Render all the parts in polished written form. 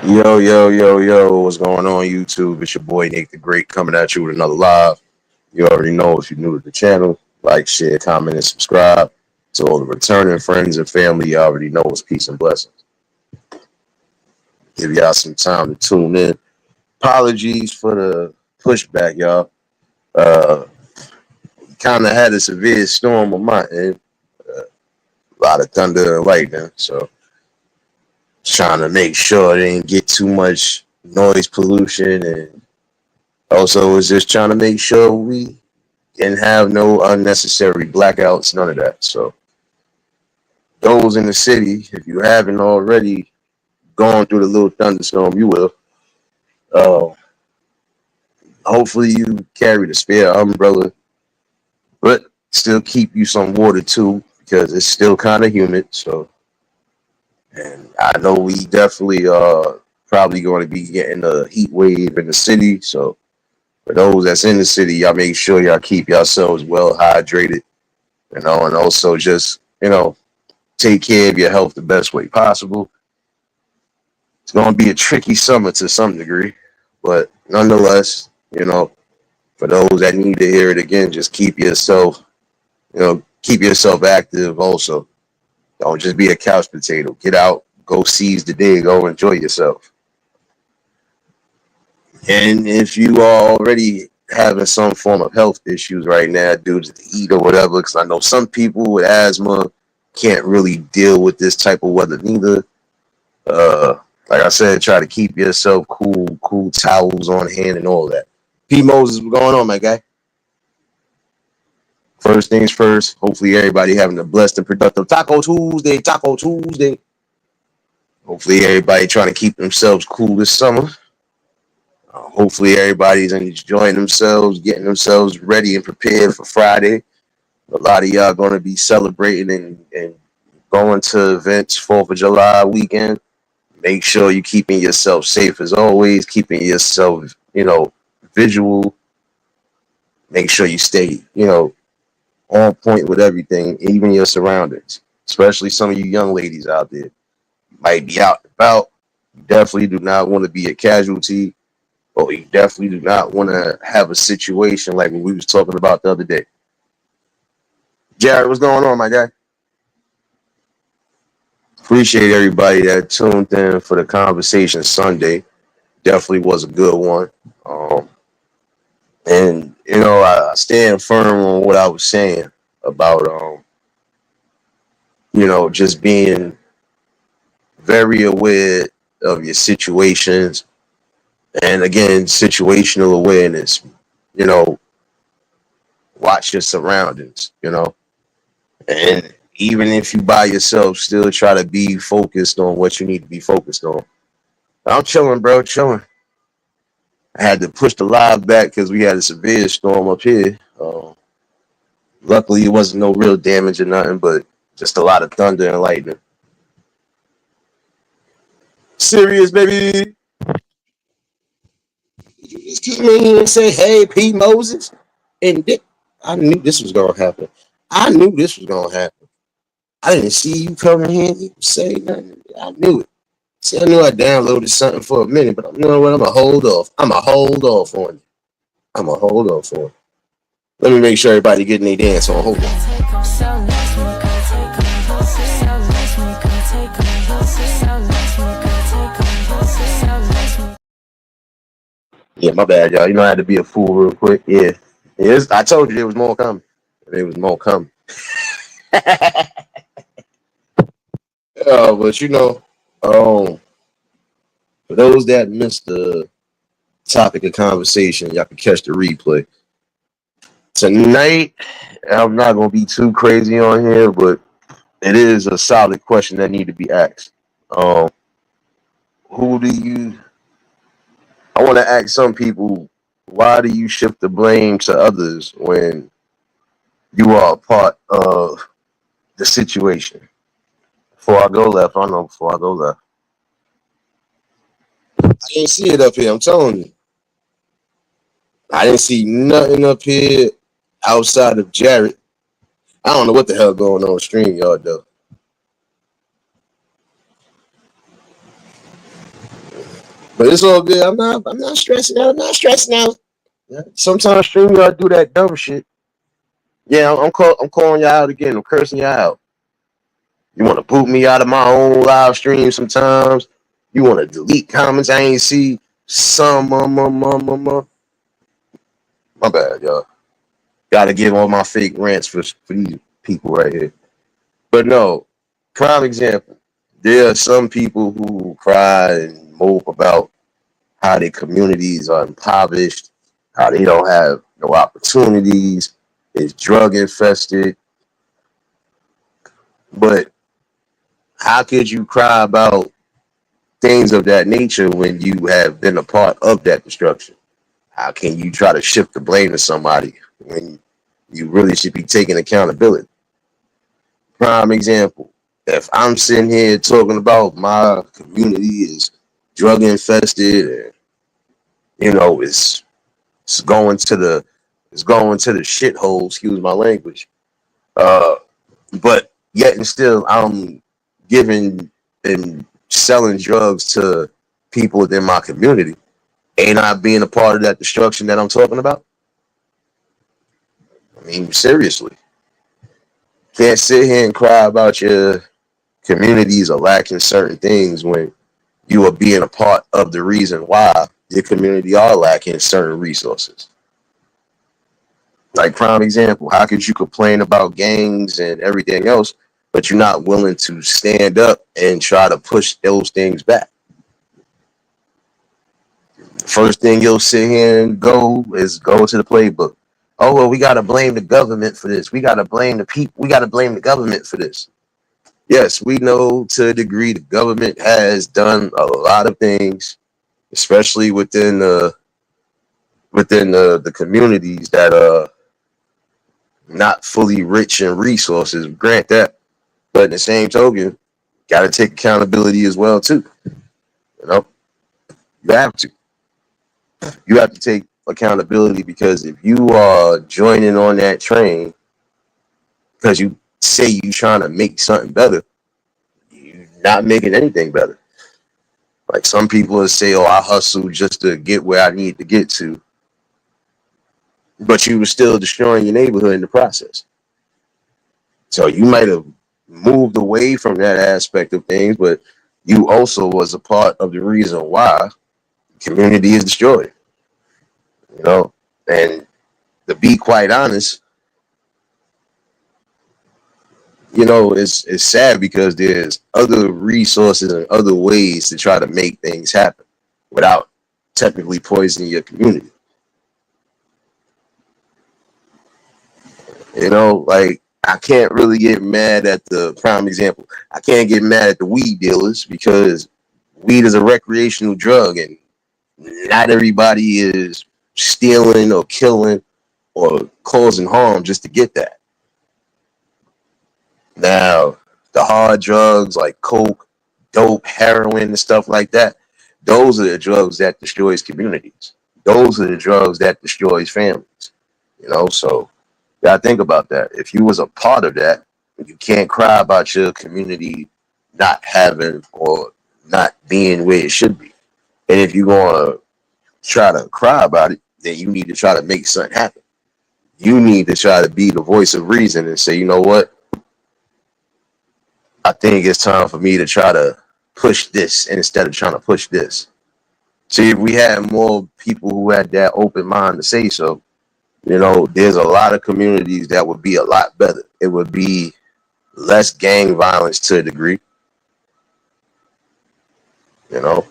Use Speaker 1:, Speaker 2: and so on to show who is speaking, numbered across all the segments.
Speaker 1: Yo, yo, yo, yo, what's going on, YouTube? It's your boy Nate the Great coming at you with another live. You already know if you're new to the channel, like, share, comment, and subscribe. To all the returning friends and family, you already know it's peace and blessings. Give y'all some time to tune in. Apologies for the pushback, y'all. Uh, kind of had a severe storm on my end, a lot of thunder and lightning, so trying to make sure I didn't get too much noise pollution, and also was just trying to make sure we didn't have no unnecessary blackouts, none of that. So those in the city, if you haven't already gone through the little thunderstorm, you will. Uh, Hopefully you carry the spare umbrella, but still keep you some water too, because it's still kind of humid. So, and I know we definitely probably going to be getting a heat wave in the city. So for those that's in the city, y'all make sure y'all keep yourselves well hydrated, and also just take care of your health the best way possible. It's going to be a tricky summer to some degree, but nonetheless, for those that need to hear it again, just keep yourself active. Also, don't just be a couch potato. Get out, go seize the day, go enjoy yourself. And if you are already having some form of health issues right now due to the heat or whatever, because I know some people with asthma can't really deal with this type of weather neither. Uh, like I said, try to keep yourself cool towels on hand and all that. P Moses, what's going on, my guy? First things first, hopefully everybody having a blessed and productive Taco Tuesday, Taco Tuesday. Hopefully everybody trying to keep themselves cool this summer. Hopefully everybody's enjoying themselves, getting themselves ready and prepared for Friday. A lot of y'all going to be celebrating and going to events 4th of July weekend. Make sure you're keeping yourself safe as always, keeping yourself, visual. Make sure you stay, on point with everything, even your surroundings, especially some of you young ladies out there. You might be out and about. You definitely do not want to be a casualty, but you definitely do not want to have a situation like what we was talking about the other day. Jared, what's going on, my guy? Appreciate everybody that tuned in for the conversation Sunday. Definitely was a good one. And I stand firm on what I was saying about just being very aware of your situations, and again, situational awareness. You know, watch your surroundings. And even if you by yourself, still try to be focused on what you need to be focused on. I'm chilling, bro, chilling. I had to push the live back because we had a severe storm up here. Luckily, it wasn't no real damage or nothing, but just a lot of thunder and lightning. Serious, baby. You just keep me here and say, "Hey, P. Moses," and I knew this was gonna happen. I knew this was gonna happen. I didn't see you coming here and say nothing. I knew it. See, I knew I downloaded something for a minute, but you know what? I'm gonna hold off. I'm gonna hold off on it. I'm gonna hold off on it. Let me make sure everybody getting their dance on. Hold on. Yeah, my bad, y'all. I had to be a fool real quick. Yeah. Yes, I told you there was more coming. There was more coming. But for those that missed the topic of conversation, y'all can catch the replay. Tonight, I'm not gonna be too crazy on here, but it is a solid question that need to be asked. Um, who do you? I want to ask some people, why do you shift the blame to others when you are a part of the situation? Before I go left, I know before I go left. I didn't see it up here. I'm telling you, I didn't see nothing up here outside of Jared. I don't know what the hell going on StreamYard though. But it's all good. I'm not stressing out. I'm not stressing out. Yeah. Sometimes stream y'all do that dumb shit. Yeah, I'm calling y'all out again. I'm cursing y'all out. You want to boot me out of my own live stream sometimes. You want to delete comments I ain't see. My bad, y'all. Gotta give all my fake rants for these people right here. But no, prime example. There are some people who cry and mope about how their communities are impoverished, how they don't have no opportunities, it's drug infested. But how could you cry about things of that nature when you have been a part of that destruction? How can you try to shift the blame to somebody when you really should be taking accountability? Prime example. If I'm sitting here talking about my community is drug infested and it's going to the shithole, excuse my language. Uh but yet and still I'm giving and selling drugs to people within my community. Ain't I being a part of that destruction that I'm talking about? I mean, seriously. Can't sit here and cry about your communities are lacking certain things when you are being a part of the reason why your community are lacking certain resources. Like prime example, how could you complain about gangs and everything else, but you're not willing to stand up and try to push those things back? First thing you'll sit here and go to the playbook. Oh well, we gotta blame the government for this. We gotta blame the people. We gotta blame the government for this. Yes, we know to a degree the government has done a lot of things, especially within the communities that are not fully rich in resources. Grant that, but in the same token, got to take accountability as well too. You know, you have to. You have to take accountability because if you are joining on that train because you say you trying to make something better, you're not making anything better. Like some people will say, "Oh, I hustle just to get where I need to get to," but you were still destroying your neighborhood in the process. So you might have moved away from that aspect of things, but you also was a part of the reason why the community is destroyed. You know, and to be quite honest, it's sad because there's other resources and other ways to try to make things happen without technically poisoning your community. Like I can't really get mad at the prime example. I can't get mad at the weed dealers because weed is a recreational drug and not everybody is stealing or killing or causing harm just to get that. Now, the hard drugs like coke, dope, heroin, and stuff like that, those are the drugs that destroys communities. Those are the drugs that destroys families. So you gotta think about that. If you was a part of that, you can't cry about your community not having or not being where it should be. And if you're gonna try to cry about it, then you need to try to make something happen. You need to try to be the voice of reason and say, you know what? I think it's time for me to try to push this instead of trying to push this. See, if we had more people who had that open mind to say so, there's a lot of communities that would be a lot better. It would be less gang violence to a degree, you know.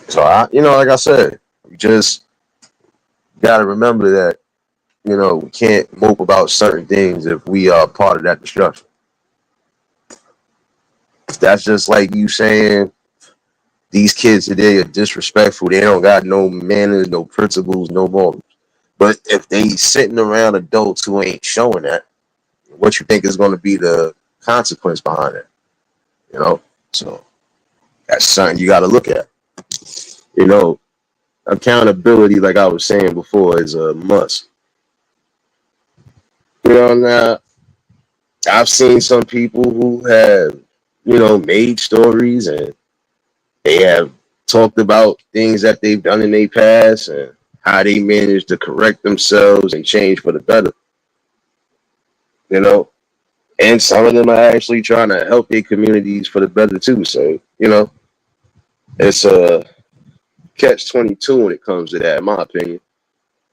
Speaker 1: So like I said, we just gotta remember that, we can't mope about certain things if we are part of that destruction. That's just like you saying these kids today are disrespectful. They don't got no manners, no principles, no morals. But if they sitting around adults who ain't showing that, what you think is going to be the consequence behind it? You know, so that's something you got to look at. You know, accountability, like I was saying before, is a must. Now I've seen some people who have, made stories and They have talked about things that they've done in their past and how they managed to correct themselves and change for the better, you know. And some of them are actually trying to help their communities for the better too. So, it's a catch-22 when it comes to that, in my opinion.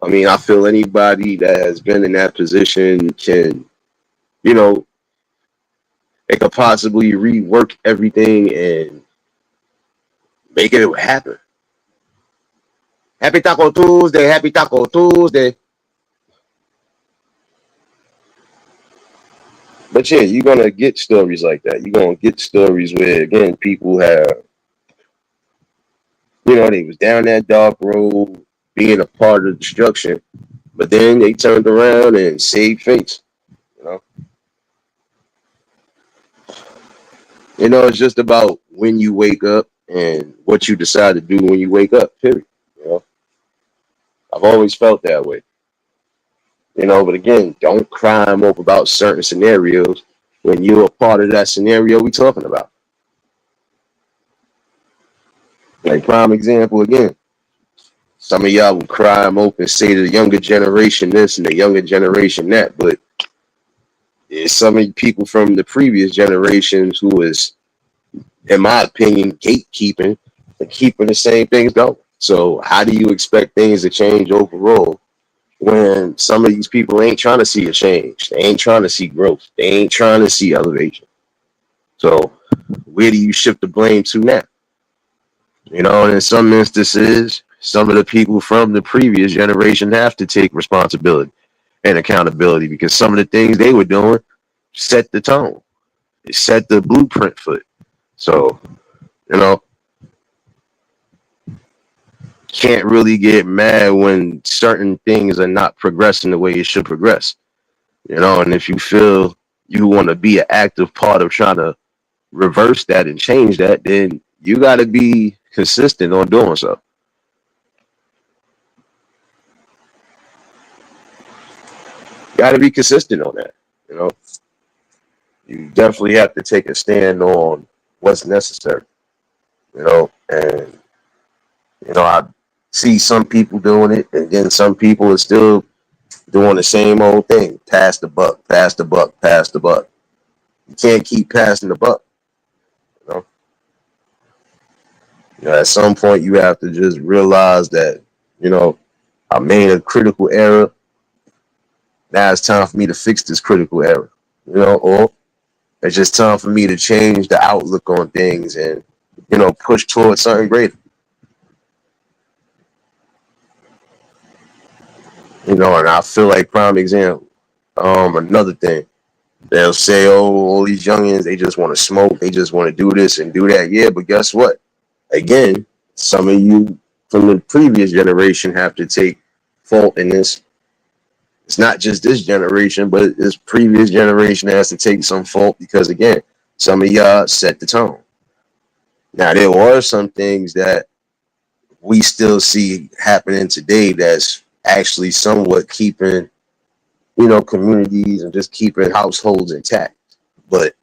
Speaker 1: I mean, I feel anybody that has been in that position can, you know, they could possibly rework everything and make it happen. Happy Taco Tuesday, Happy Taco Tuesday. But yeah, you're gonna get stories like that. You're gonna get stories where again people have, they was down that dark road, being a part of destruction, but then they turned around and saved face. You know, it's just about when you wake up and what you decide to do when you wake up. Period. You know, I've always felt that way. But again, don't crime up about certain scenarios when you're a part of that scenario we talking about. Like prime example again, some of y'all will crime up and say to the younger generation this and the younger generation that, but it's some of the people from the previous generations who is, in my opinion, gatekeeping and keeping the same things going. So how do you expect things to change overall when some of these people ain't trying to see a change? They ain't trying to see growth. They ain't trying to see elevation. So where do you shift the blame to now? And in some instances, some of the people from the previous generation have to take responsibility and accountability because some of the things they were doing set the tone. It set the blueprint for it. So, you know, can't really get mad when certain things are not progressing the way it should progress. And if you feel you want to be an active part of trying to reverse that and change that, then you got to be consistent on doing so. Got to be consistent on that. You know, you definitely have to take a stand on what's necessary. And I see some people doing it, and then some people are still doing the same old thing: pass the buck, pass the buck, pass the buck. You can't keep passing the buck. You know, at some point you have to just realize that I made a critical error. Now it's time for me to fix this critical error. Or it's just time for me to change the outlook on things and push towards something greater. And I feel like prime example. Another thing, they'll say, "Oh, all these youngins, they just want to smoke, they just want to do this and do that." Yeah, but guess what? Again, some of you from the previous generation have to take fault in this. It's not just this generation, but this previous generation has to take some fault because again, some of y'all set the tone. Now there are some things that we still see happening today that's actually somewhat keeping communities and just keeping households intact. But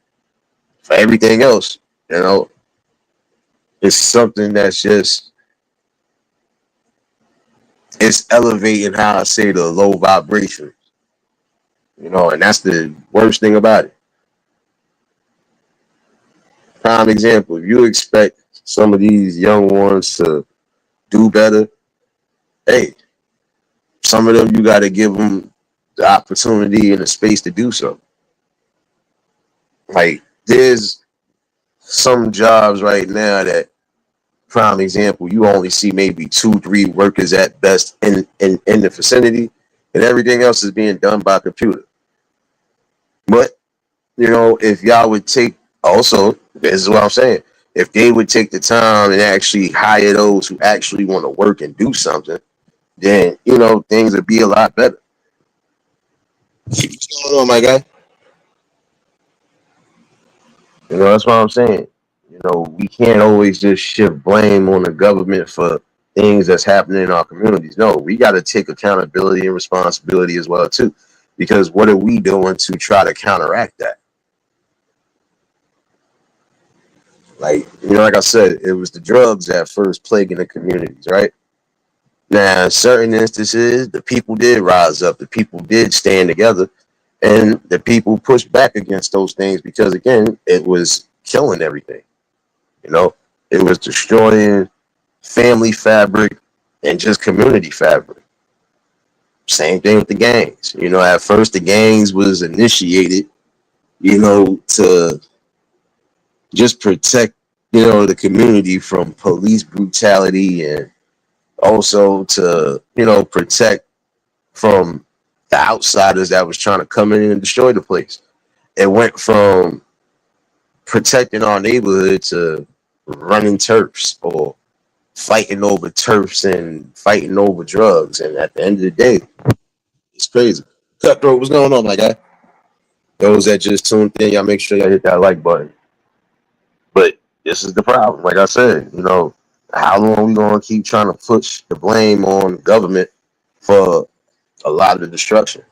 Speaker 1: for everything else, it's something that's just it's elevating how I say the low vibration. And that's the worst thing about it. Prime example, if you expect some of these young ones to do better, hey, some of them you got to give them the opportunity and the space to do so. Like there's some jobs right now that, prime example, you only see maybe 2, 3 workers at best in the vicinity, and everything else is being done by computer. But if y'all would take also, this is what I'm saying. If they would take the time and actually hire those who actually want to work and do something, then things would be a lot better. What's going on, my guy? That's what I'm saying. We can't always just shift blame on the government for things that's happening in our communities. No, we got to take accountability and responsibility as well too, because what are we doing to try to counteract that? Like, like I said, it was the drugs at first plaguing the communities, right? Now, in certain instances, the people did rise up, the people did stand together, and the people pushed back against those things because, again, it was killing everything. You know, it was destroying family fabric and just community fabric. Same thing with the gangs. At first the gangs was initiated, to just protect, the community from police brutality and also to, protect from the outsiders that was trying to come in and destroy the place. It went from protecting our neighborhood to running turfs or fighting over turfs and fighting over drugs. And at the end of the day, it's crazy. Cutthroat, what's going on, my guy? Those that just tuned in, y'all make sure y'all hit that like button. But this is the problem. Like I said, how long we gonna keep trying to push the blame on government for a lot of the destruction?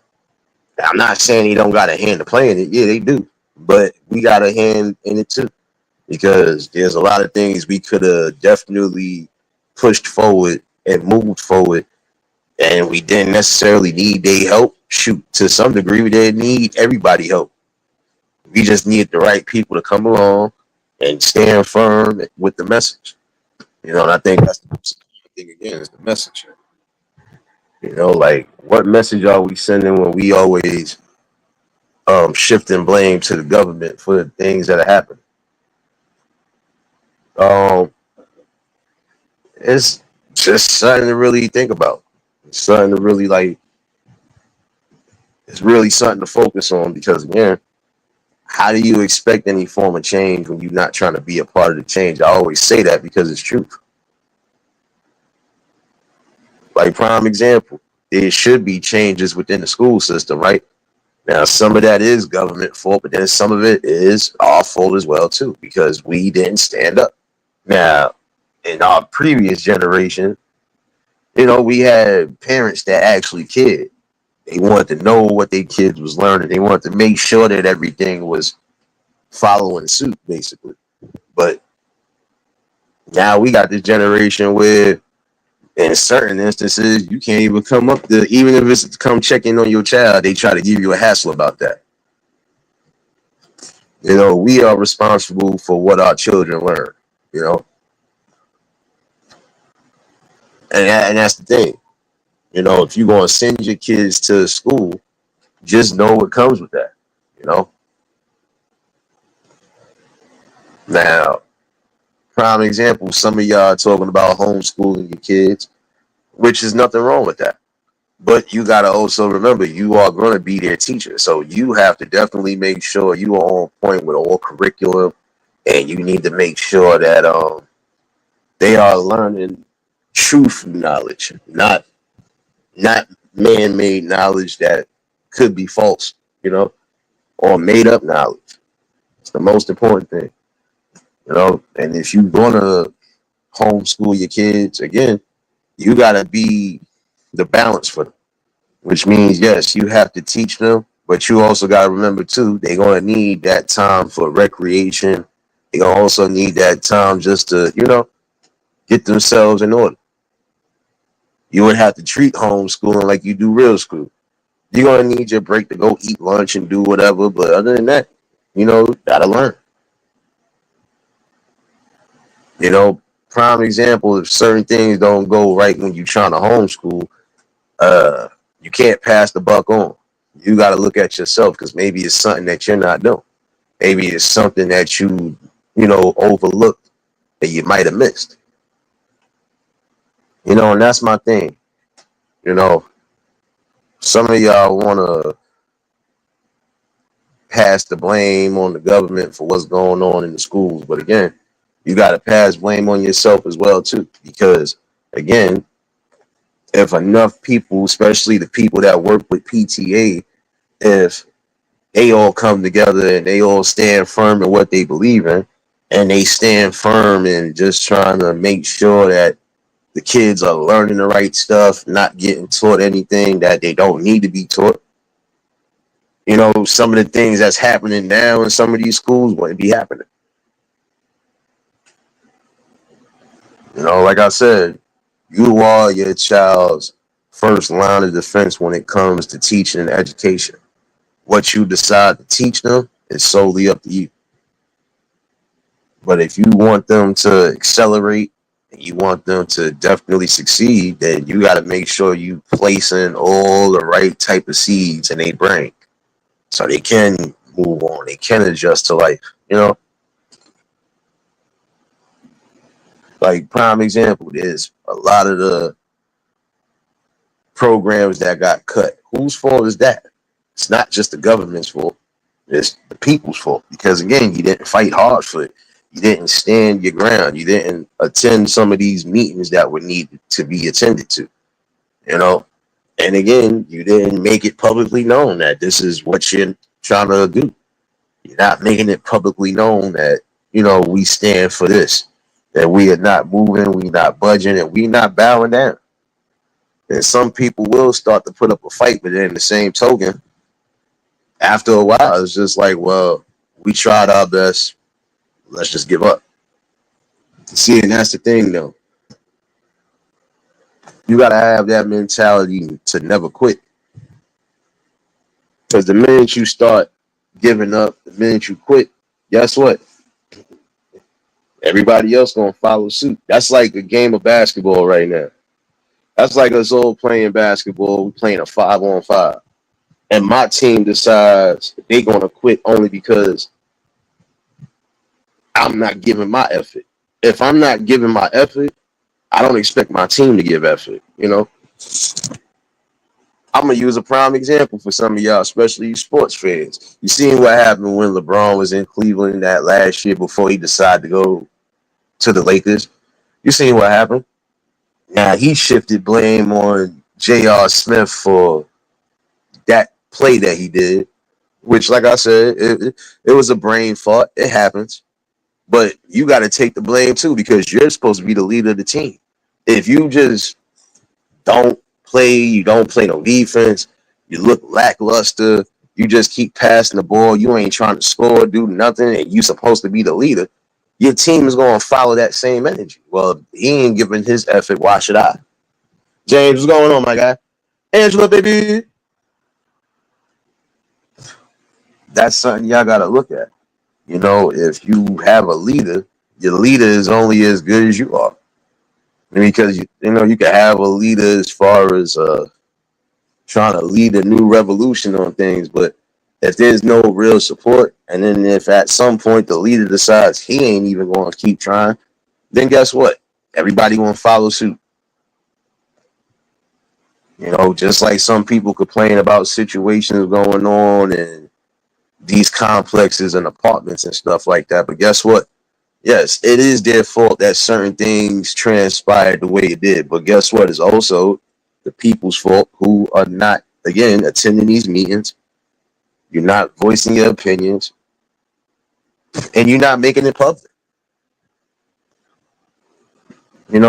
Speaker 1: I'm not saying they don't got a hand to play in it. Yeah, they do. But we got a hand in it too. Because there's a lot of things we could have definitely pushed forward and moved forward, and we didn't necessarily need their help. Shoot, to some degree, we didn't need everybody help. We just needed the right people to come along and stand firm with the message. And I think that's the most important thing again is the message. Like what message are we sending when we always shifting blame to the government for the things that are happening? Um, it's just something to really think about. It's something to really like. It's really something to focus on because again, how do you expect any form of change when you're not trying to be a part of the change? I always say that because it's truth. Like prime example, there should be changes within the school system, right? Now, some of that is government fault, but then some of it is our fault as well too, because we didn't stand up. Now, in our previous generation, we had parents that actually cared. They wanted to know what their kids was learning. They wanted to make sure that everything was following suit, basically. But now we got this generation where, in certain instances, you can't even come up to, even if it's to come check in on your child, they try to give you a hassle about that. We are responsible for what our children learn, you know, and that's the thing. If you're going to send your kids to school, just know what comes with that, you know. Now, prime example, some of y'all are talking about homeschooling your kids, which is nothing wrong with that. But you got to also remember, you are going to be their teacher. So you have to definitely make sure you are on point with all curriculum. And you need to make sure that they are learning truth knowledge, not man-made knowledge that could be false, or made-up knowledge. It's the most important thing. And if you're going to homeschool your kids, again, you got to be the balance for them. Which means, yes, you have to teach them, but you also got to remember, too, they're going to need that time for recreation. They're going to also need that time just to, get themselves in order. You would have to treat homeschooling like you do real school. You're going to need your break to go eat lunch and do whatever, but other than that, got to learn. You know, Prime example, if certain things don't go right when you're trying to homeschool, uh, you can't pass the buck on. You got to look at yourself because maybe it's something that you're not doing. Maybe it's something that overlooked that you might have missed. And that's my thing. You know, some of y'all want to pass the blame on the government for what's going on in the schools. But again, you got to pass blame on yourself as well, too. Because, again, if enough people, especially the people that work with PTA, if they all come together and they all stand firm in what they believe in, and they stand firm in just trying to make sure that the kids are learning the right stuff, not getting taught anything that they don't need to be taught. Some of the things that's happening now in some of these schools wouldn't be happening. Like I said, you are your child's first line of defense when it comes to teaching and education. What you decide to teach them is solely up to you. But if you want them to accelerate and you want them to definitely succeed, then you got to make sure you placing all the right type of seeds in their brain so they can move on, they can adjust to life. Like prime example, there's a lot of the programs that got cut. Whose fault is that? It's not just the government's fault. It's the people's fault. Because again, you didn't fight hard for it. You didn't stand your ground. You didn't attend some of these meetings that were needed to be attended to. You know, and again, you didn't make it publicly known that this is what you're trying to do. You're not making it publicly known that, we stand for this, that we are not moving, we not budging, and we not bowing down. And some people will start to put up a fight, but then the same token, after a while, it's just like, well, we tried our best. Let's just give up. See, and that's the thing, though. You got to have that mentality to never quit. Because the minute you start giving up, the minute you quit, guess what? Everybody else going to follow suit. That's like a game of basketball right now. That's like us all playing basketball. We're playing a 5-on-5. And my team decides they're going to quit only because I'm not giving my effort. If I'm not giving my effort, I don't expect my team to give effort. I'm going to use a prime example for some of y'all, especially you sports fans. You seen what happened when LeBron was in Cleveland that last year before he decided to go to the Lakers. You seen what happened? Now, he shifted blame on J.R. Smith for that play that he did, which, like I said, it was a brain fart. It happens. But you got to take the blame, too, because you're supposed to be the leader of the team. If you just you don't play no defense, you look lackluster, you just keep passing the ball, you ain't trying to score, do nothing, and you supposed to be the leader, your team is going to follow that same energy. Well, he ain't giving his effort, why should I? James, what's going on, my guy? Angela, baby. That's something y'all got to look at. If you have a leader, your leader is only as good as you are. Because, you can have a leader as far as trying to lead a new revolution on things, but if there's no real support, and then if at some point the leader decides he ain't even going to keep trying, then guess what? Everybody going to follow suit. Just like some people complain about situations going on in these complexes and apartments and stuff like that. But guess what? Yes, it is their fault that certain things transpired the way it did. But guess what? It's also the people's fault who are not, again, attending these meetings. You're not voicing your opinions. And you're not making it public.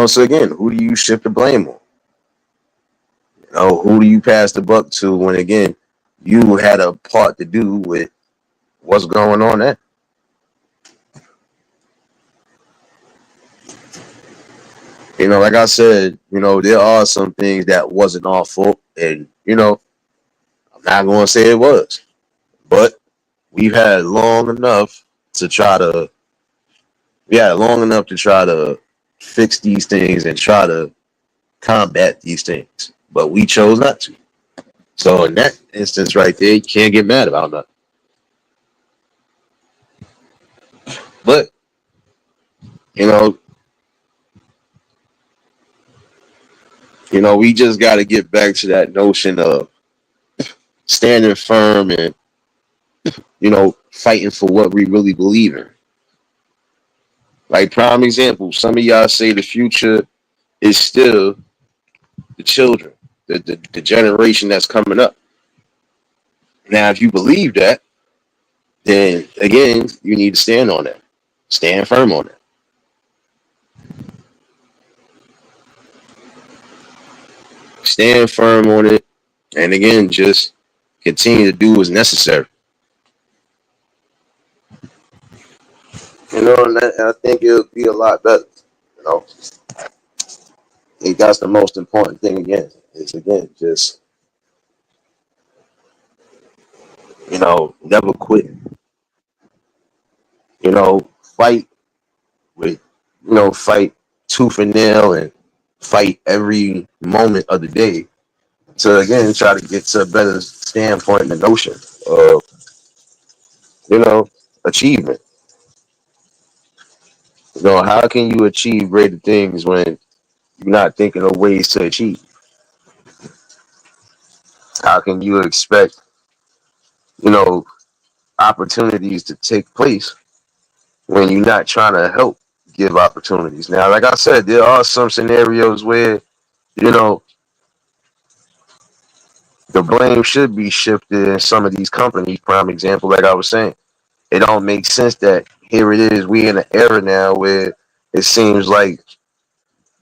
Speaker 1: So again, who do you shift the blame on? Who do you pass the buck to when, again, you had a part to do with what's going on there? Like I said, there are some things that wasn't our fault. And, I'm not going to say it was. But we've had long enough to try to fix these things and try to combat these things. But we chose not to. So in that instance right there, you can't get mad about that. But, you know, we just got to get back to that notion of standing firm and, fighting for what we really believe in. Like prime example, some of y'all say the future is still the children, the generation that's coming up. Now, if you believe that, then again, you need to stand on that. Stand firm on it. Stand firm on it. And again, just continue to do what's necessary. And I think it'll be a lot better. think that's the most important thing again. Is again just never quit. Fight with fight tooth and nail and fight every moment of the day to again try to get to a better standpoint and the notion of you know achievement. How can you achieve greater things when you're not thinking of ways to achieve? How can you expect you know opportunities to take place when you're not trying to help give opportunities? Now, like I said, there are some scenarios where you know the blame should be shifted in some of these companies. Prime example, like I was saying, it don't make sense that here it is. We in an era now where it seems like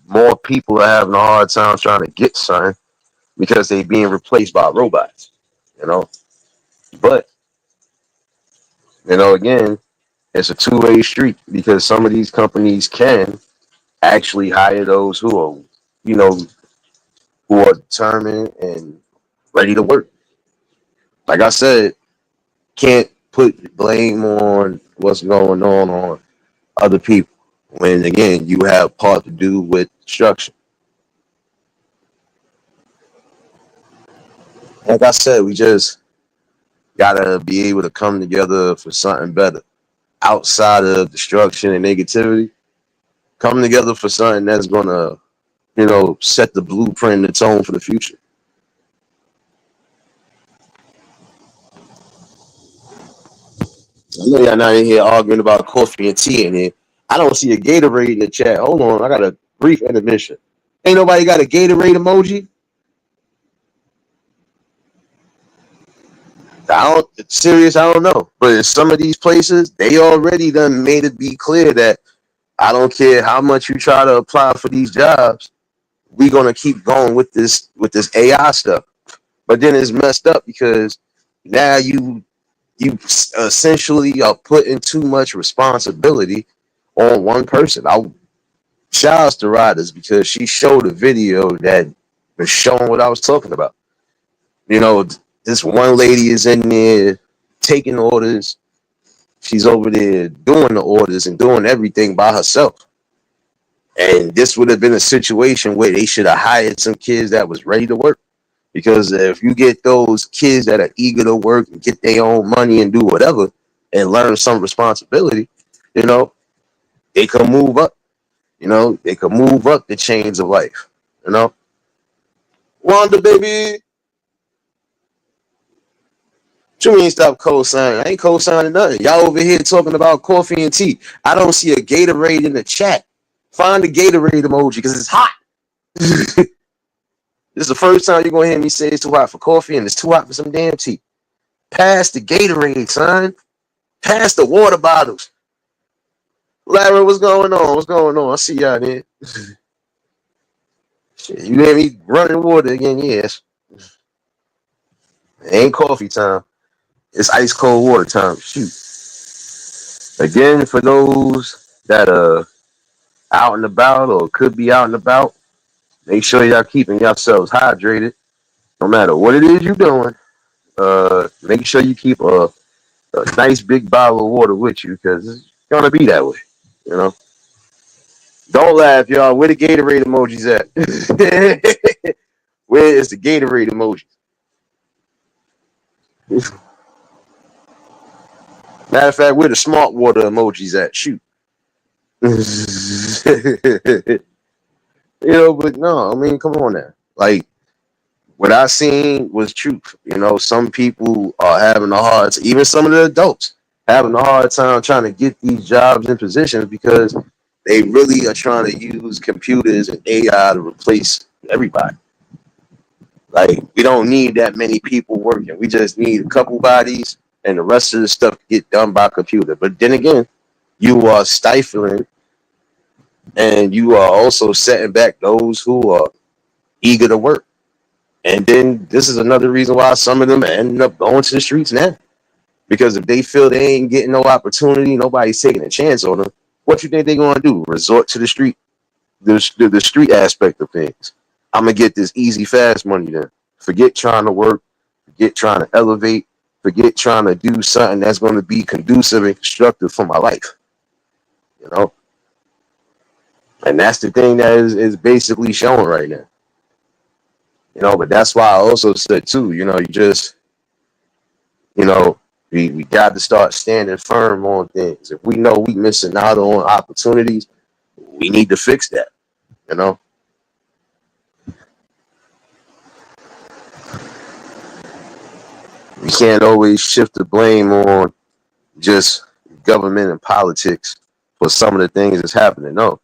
Speaker 1: more people are having a hard time trying to get something because they being replaced by robots. You know, but again, it's a two-way street because some of these companies can actually hire those you know, who are determined and ready to work. Like I said, can't put blame on what's going on other people when again you have part to do with structure. Like I said, we just gotta be able to come together for something better outside of destruction and negativity. Come together for something that's gonna, set the blueprint and the tone for the future. I know y'all not in here arguing about coffee and tea in here. I don't see a Gatorade in the chat. Hold on, I got a brief intermission. Ain't nobody got a Gatorade emoji? I don't serious, I don't know. But in some of these places, they already done made it be clear that I don't care how much you try to apply for these jobs, we gonna keep going with this AI stuff. But then it's messed up because now you essentially are putting too much responsibility on one person. I shouts to Riders because she showed a video that was showing what I was talking about. You know, this one lady is in there taking orders. She's over there doing the orders and doing everything by herself. And this would have been a situation where they should have hired some kids that was ready to work. Because if you get those kids that are eager to work and get their own money and do whatever and learn some responsibility, you know, they can move up. They can move up the chains of life. You know, Wanda baby, what you mean stop co-signing? I ain't co-signing nothing. Y'all over here talking about coffee and tea. I don't see a Gatorade in the chat. Find the Gatorade emoji because it's hot. This is the first time you're gonna hear me say it's too hot for coffee and it's too hot for some damn tea. Pass the Gatorade, son. Pass the water bottles. Larry, what's going on? What's going on? I see y'all there. Shit, you hear me running water again? Yes. It ain't coffee time. It's ice cold water time. Shoot. Again, for those that are out and about or could be out and about, make sure y'all keeping yourselves hydrated. No matter what it is you're doing, make sure you keep a nice big bottle of water with you because it's gonna be that way. You know. Don't laugh, y'all. Where the Gatorade emojis at? Where is the Gatorade emoji? Matter of fact, where the smart water emojis at? Shoot. But no, I mean, come on now. Like, what I seen was truth. Some people are having a hard time, even some of the adults having a hard time trying to get these jobs and positions because they really are trying to use computers and AI to replace everybody. Like, we don't need that many people working. We just need a couple bodies and the rest of the stuff to get done by computer. But then again, you are stifling and you are also setting back those who are eager to work. And then this is another reason why some of them end up going to the streets now. Because if they feel they ain't getting no opportunity, nobody's taking a chance on them, what you think they're going to do? Resort to the street? the street aspect of things. I'm gonna get this easy, fast money then. Forget trying to work, forget trying to elevate, forget trying to do something that's going to be conducive and constructive for my life. You know, and that's the thing that is basically showing right now. You know, but that's why I also said too. You know, you know, we got to start standing firm on things. If we know we missing out on opportunities, we need to fix that. You know, we can't always shift the blame on just government and politics for some of the things that's happening. No,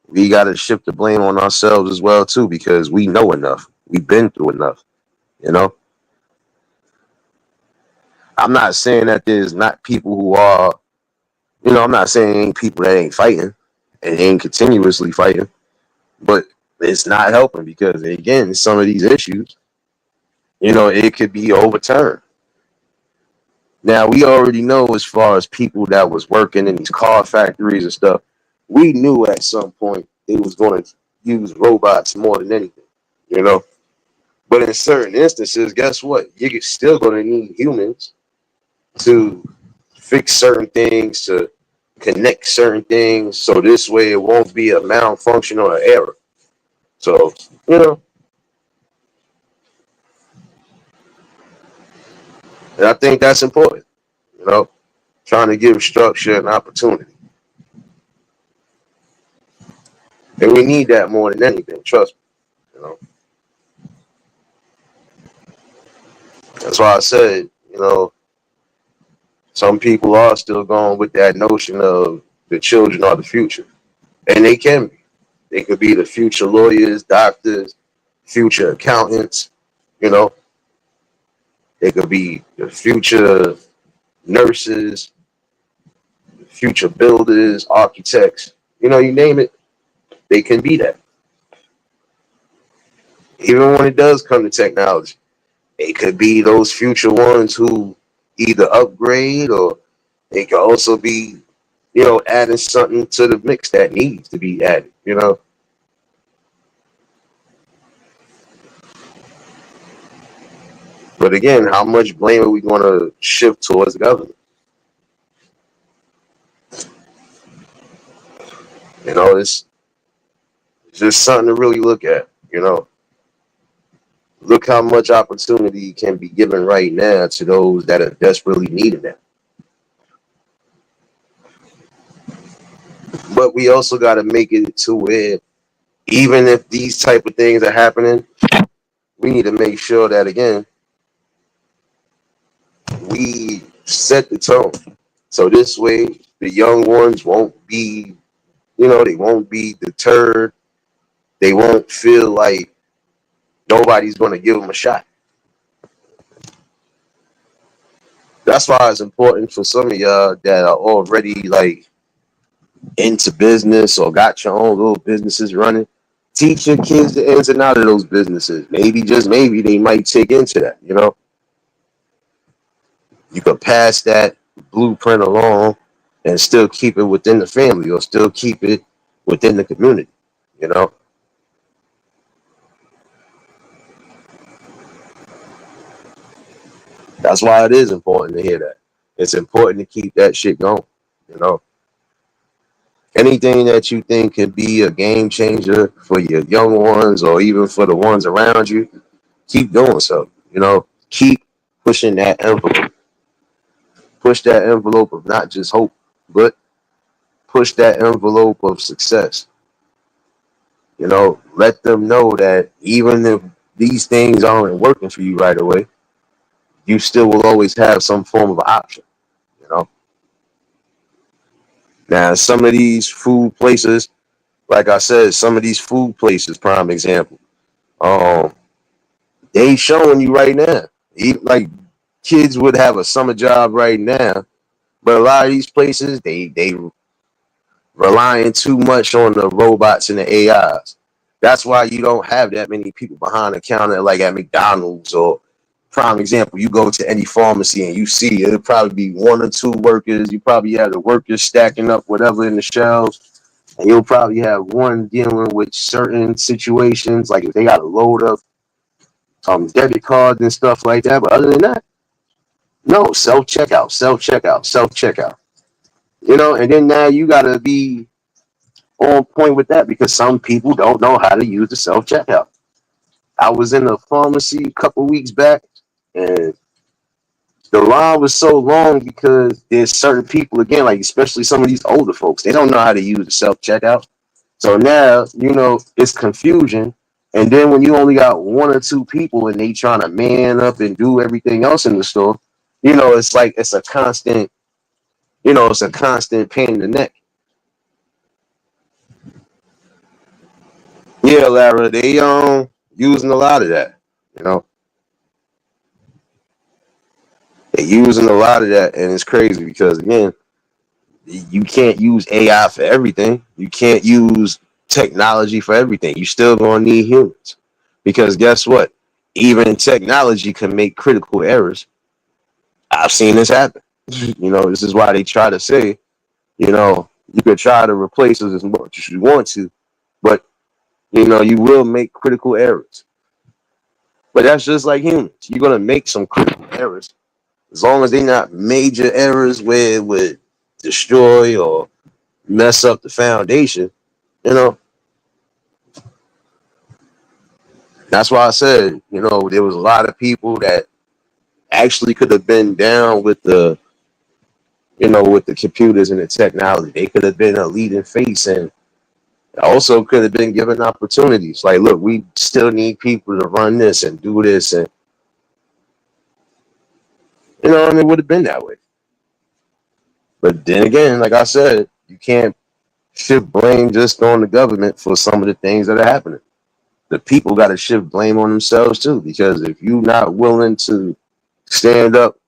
Speaker 1: we got to shift the blame on ourselves as well too, because we know enough. We've been through enough. You know, I'm not saying that there's not people who are. You know, I'm not saying ain't people that ain't fighting and ain't continuously fighting, but it's not helping because again, some of these issues, you know, it could be overturned. Now we already know as far as people that was working in these car factories and stuff, we knew at some point they was going to use robots more than anything, you know. But in certain instances, guess what? You're still going to need humans to fix certain things, to connect certain things, so this way it won't be a malfunction or an error. So, you know, and I think that's important, you know, trying to give structure and opportunity. And we need that more than anything, trust me, you know. That's why I said, you know, some people are still going with that notion of the children are the future. And they can be. They could be the future lawyers, doctors, future accountants, you know. They could be the future nurses, future builders, architects. You know, you name it, they can be that. Even when it does come to technology, they could be those future ones who either upgrade or they could also be, you know, adding something to the mix that needs to be added, you know. But again, how much blame are we going to shift towards the government? You know, it's just something to really look at, you know. Look how much opportunity can be given right now to those that are desperately needing that. But we also got to make it to where even if these type of things are happening, we need to make sure that again we set the tone. So this way, the young ones won't be, you know, they won't be deterred. They won't feel like nobody's going to give them a shot. That's why it's important for some of y'all that are already like into business or got your own little businesses running. Teach your kids the ins and out of those businesses. Maybe just maybe they might take into that. You know, you could pass that blueprint along and still keep it within the family or still keep it within the community. You know, that's why it is important to hear that. It's important to keep that shit going. You know, anything that you think could be a game changer for your young ones or even for the ones around you, keep doing so. You know, keep pushing that envelope. Push that envelope of not just hope, but push that envelope of success. You know, let them know that even if these things aren't working for you right away, you still will always have some form of option. You know, now some of these food places, like I said, some of these food places, prime example, um, they showing you right now. Like kids would have a summer job right now, but a lot of these places they relying too much on the robots and the AIs. That's why you don't have that many people behind the counter like at McDonald's or prime example, you go to any pharmacy and you see it'll probably be one or two workers. You probably have the workers stacking up whatever in the shelves. And you'll probably have one dealing with certain situations, like if they got a load of debit cards and stuff like that. But other than that, no, self checkout, self checkout, self checkout. And then now you gotta be on point with that because some people don't know how to use the self checkout. I was in a pharmacy a couple weeks back, and the line was so long because there's certain people again, like especially some of these older folks, they don't know how to use the self checkout. So now it's confusion. And then when you only got one or two people and they trying to man up and do everything else in the store, it's like it's a constant pain in the neck. Yeah, Lara, they using a lot of that. You know, they using a lot of that, and it's crazy because again, you can't use AI for everything. You can't use technology for everything. You still gonna need humans because guess what? Even technology can make critical errors. I've seen this happen. This is why they try to say, you could try to replace us as much as you want to, but you will make critical errors. But that's just like humans. You're gonna make some critical errors. As long as they're not major errors where it would destroy or mess up the foundation, you know. That's why I said, there was a lot of people that actually could have been down with the computers and the technology. They could have been a leading face and also could have been given opportunities. Like, look, we still need people to run this and do this, and and it would have been that way. But then again, like I said, you can't shift blame just on the government for some of the things that are happening. The people got to shift blame on themselves too, because if you're not willing to stand up,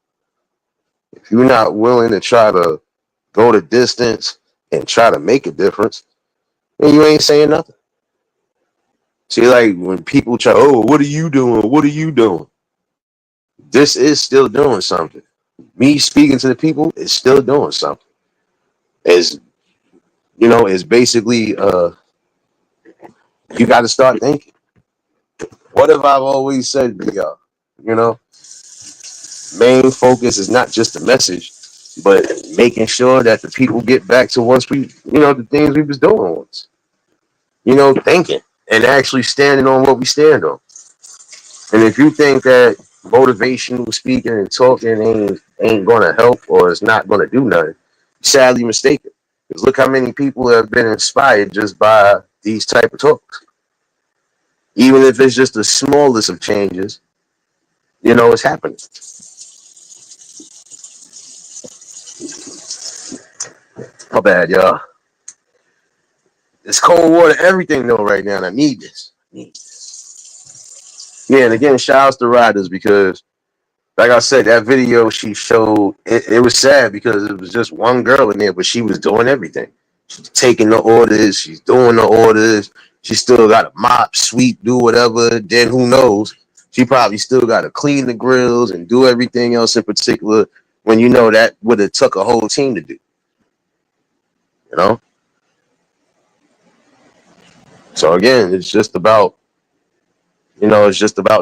Speaker 1: if you're not willing to try to go the distance and try to make a difference, then you ain't saying nothing. See, like when people try, oh, what are you doing? What are you doing? This is still doing something. Me speaking to the people is still doing something. Is is basically you got to start thinking. What have I always said to y'all? You know, main focus is not just the message, but making sure that the people get back to once the things we was doing once. Thinking and actually standing on what we stand on. And if you think that motivational speaking and talking ain't gonna help or it's not gonna do nothing, you're sadly mistaken. Because look how many people have been inspired just by these type of talks. Even if it's just the smallest of changes, it's happening. My bad, y'all. It's cold water, everything though right now, and I need this. Yeah, and again, shout outs to Riders because like I said, that video she showed, it was sad because it was just one girl in there, but she was doing everything. She's taking the orders, she's doing the orders, she still got to mop, sweep, do whatever. Then who knows? She probably still got to clean the grills and do everything else in particular when that would have took a whole team to do. You know? So again, it's just about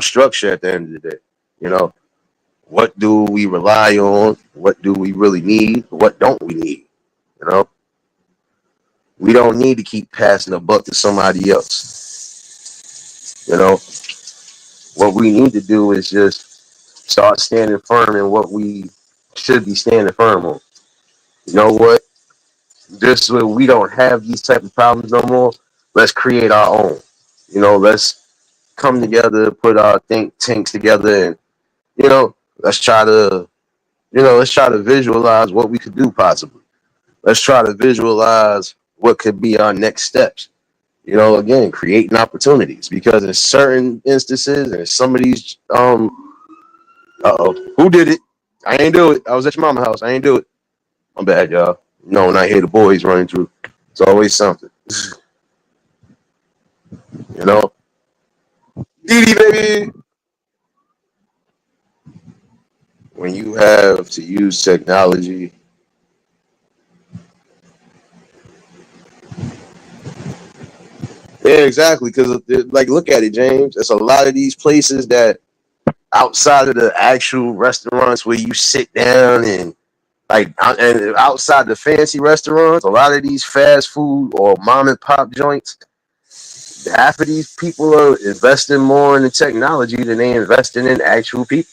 Speaker 1: structure at the end of the day. You know, what do we rely on? What do we really need? What don't we need? You know, we don't need to keep passing the buck to somebody else. What we need to do is just start standing firm in what we should be standing firm on. You know what? Just so we don't have these type of problems no more, let's create our own. Let's come together, put our think tanks together, and let's try to visualize what we could do possibly. Let's try to visualize what could be our next steps. Again, creating opportunities because in certain instances and some of these, who did it? I ain't do it. I was at your mama's house. I ain't do it. I'm bad, y'all. No, when I hear the boys running through, it's always something. You know, Didi baby. When you have to use technology Yeah, exactly. Because like, look at it, James. It's a lot of these places that outside of the actual restaurants where you sit down and and outside the fancy restaurants, a lot of these fast food or mom and pop joints, half of these people are investing more in the technology than they investing in actual people.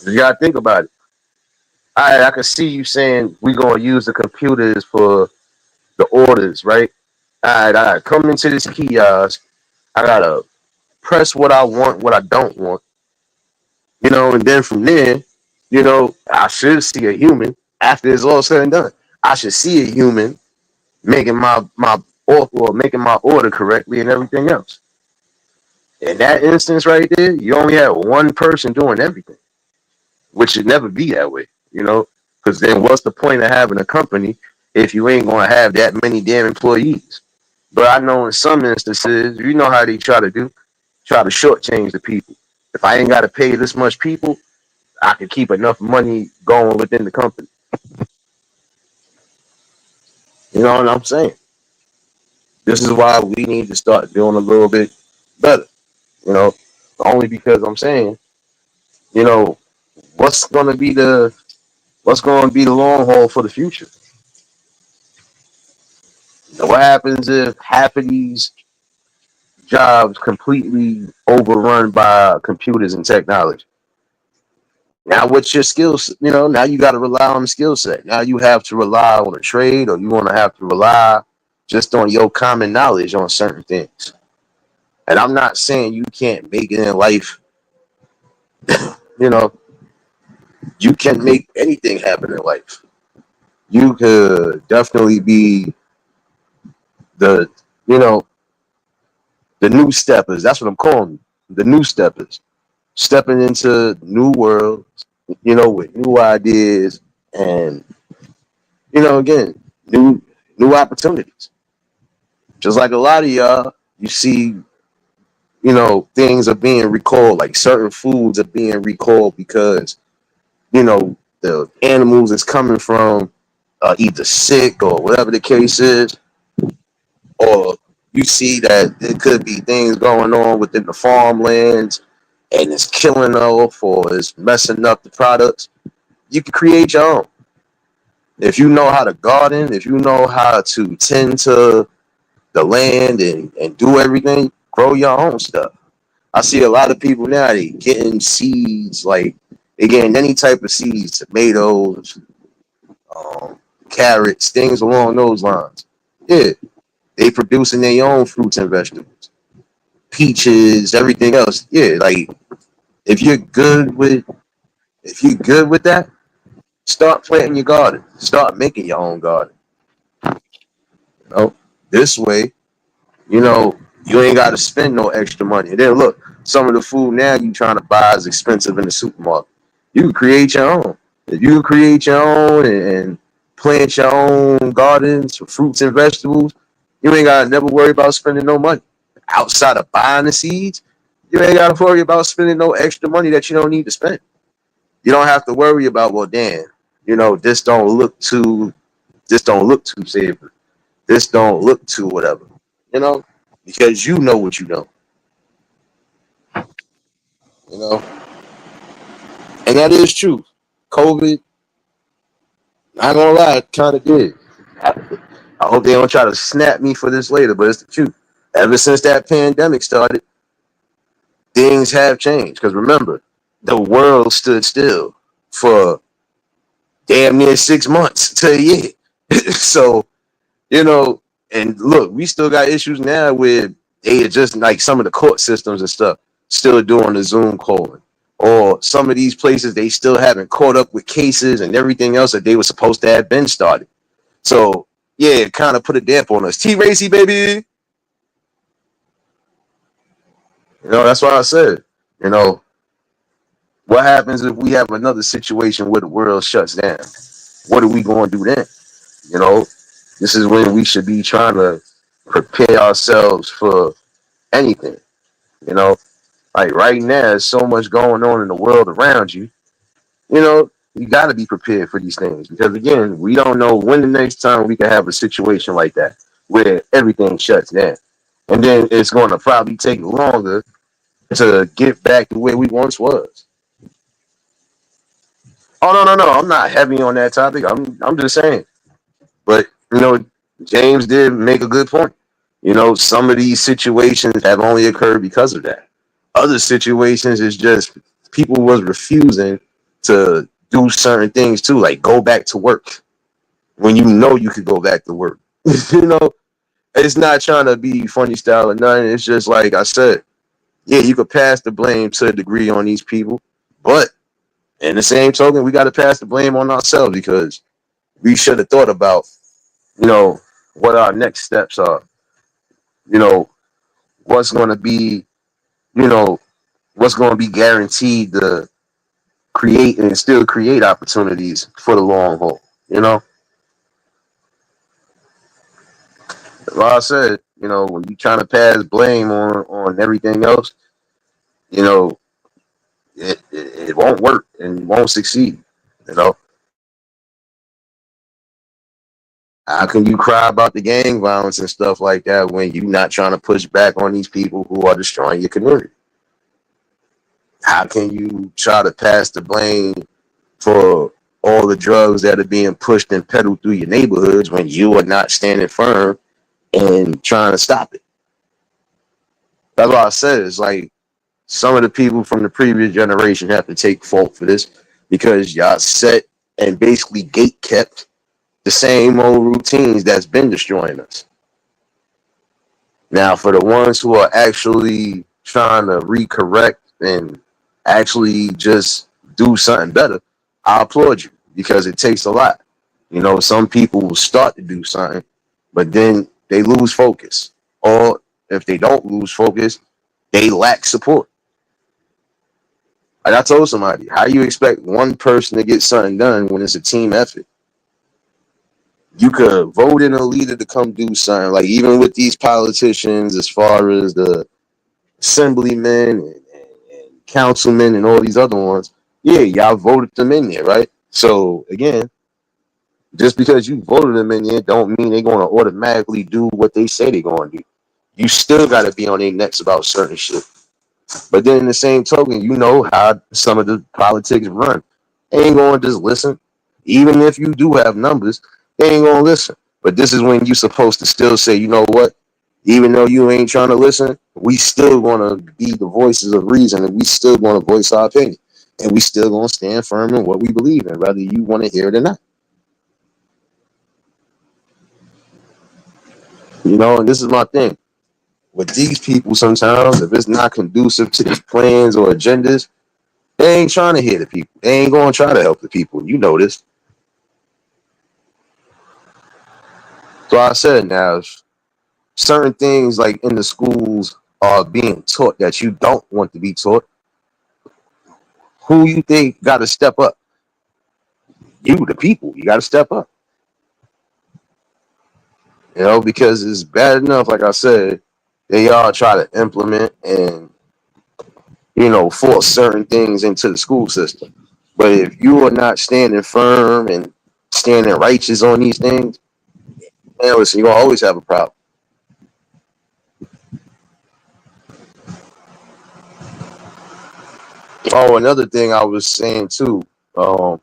Speaker 1: You gotta think about it. I can see you saying we're gonna use the computers for the orders, right? I come into this kiosk. I gotta press what I want, what I don't want, and then from there, I should see a human after it's all said and done. I should see a human making my offer or making my order correctly and everything else. In that instance right there, you only have one person doing everything, which should never be that way, because then what's the point of having a company if you ain't gonna have that many damn employees? But I know in some instances, you know how they try to shortchange the people. If I ain't got to pay this much people, I can keep enough money going within the company. You know what I'm saying? This is why we need to start doing a little bit better. You know, only because I'm saying, you know, what's going to be the what's going to be the long haul for the future? What happens if half of these jobs completely overrun by computers and technology? Now, what's your skills? Now you got to rely on the skill set. Now you have to rely on a trade, or you want to have to rely just on your common knowledge on certain things. And I'm not saying you can't make it in life. You know, you can make anything happen in life. You could definitely be the, you know, the new steppers. That's what I'm calling them. The new steppers. Stepping into new worlds, with new ideas and, again, new opportunities. Just like a lot of y'all, you see, things are being recalled, like certain foods are being recalled because, the animals is coming from either sick or whatever the case is, or you see that there could be things going on within the farmlands and it's killing off or it's messing up the products. You can create your own. If you know how to garden, if you know how to tend to the land and do everything, grow your own stuff. I see a lot of people now, they getting seeds, like they getting any type of seeds, tomatoes, carrots, things along those lines. Yeah, they producing their own fruits and vegetables, peaches, everything else. Yeah, like if you're good with if you're good with that, start planting your garden. Start making your own garden. You know, this way, you know, you ain't got to spend no extra money. And then look, some of the food now you trying to buy is expensive in the supermarket. You can create your own. If you create your own and plant your own gardens for fruits and vegetables, you ain't got to never worry about spending no money. Outside of buying the seeds, you ain't got to worry about spending no extra money that you don't need to spend. You don't have to worry about, well, damn, this don't look too savory. This don't look too whatever. You know, because you know what you know. You know, and that is true. COVID, not gonna lie, kind of did. I hope they don't try to snap me for this later, but it's the truth. Ever since that pandemic started, things have changed. Because remember, the world stood still for damn near 6 months to a year. So, you know, and look, we still got issues now with they just like some of the court systems and stuff still doing the Zoom calling. Or some of these places they still haven't caught up with cases and everything else that they were supposed to have been started. So yeah, it kind of put a damp on us. T Racy, baby. That's why I said, you know, what happens if we have another situation where the world shuts down? What are we going to do then? You know, this is when we should be trying to prepare ourselves for anything. You know, like right now, there's so much going on in the world around you. You got to be prepared for these things because again, we don't know when the next time we can have a situation like that. where everything shuts down. And then it's going to probably take longer to get back to where we once was. Oh no, I'm not heavy on that topic. I'm just saying. But James did make a good point. Some of these situations have only occurred because of that. Other situations is just people was refusing to do certain things too, like go back to work when you could go back to work. you know, it's not trying to be funny style or nothing. It's just like I said, yeah, you could pass the blame to a degree on these people, but in the same token, we got to pass the blame on ourselves because we should have thought about, you know, what our next steps are. You know, what's going to be, you know, what's going to be guaranteed to create and still create opportunities for the long haul. Like I said, when you trying to pass blame on everything else, you know, it won't work and won't succeed. You know, how can you cry about the gang violence and stuff like that when you're not trying to push back on these people who are destroying your community? How can you try to pass the blame for all the drugs that are being pushed and peddled through your neighborhoods when you are not standing firm and trying to stop it? That's what I said. It's like some of the people from the previous generation have to take fault for this because y'all set and basically gate kept the same old routines that's been destroying us. Now, for the ones who are actually trying to recorrect and actually just do something better, I applaud you because it takes a lot. Some people will start to do something, but then they lose focus. Or if they don't lose focus, they lack support. Like I told somebody, how you expect one person to get something done when it's a team effort? You could vote in a leader to come do something. Like even with these politicians, as far as the assemblymen and councilmen and all these other ones, yeah, y'all voted them in there, right? So again, just because you voted them in there, don't mean they're going to automatically do what they say they're going to do. You still got to be on their necks about certain shit. But then in the same token, you know how some of the politics run. They ain't going to just listen. Even if you do have numbers, they ain't going to listen. But this is when you're supposed to still say, you know what? Even though you ain't trying to listen, we still want to be the voices of reason and we still want to voice our opinion. And we still going to stand firm in what we believe in, whether you want to hear it or not. And this is my thing. With these people, sometimes, if it's not conducive to their plans or agendas, they ain't trying to hear the people. They ain't going to try to help the people. You know this. So I said now, if certain things like in the schools are being taught that you don't want to be taught, who you think got to step up? You, the people. You got to step up. Because it's bad enough, like I said, they all try to implement and, force certain things into the school system. But if you are not standing firm and standing righteous on these things, man, listen, you're going to always have a problem. Oh, another thing I was saying too, um,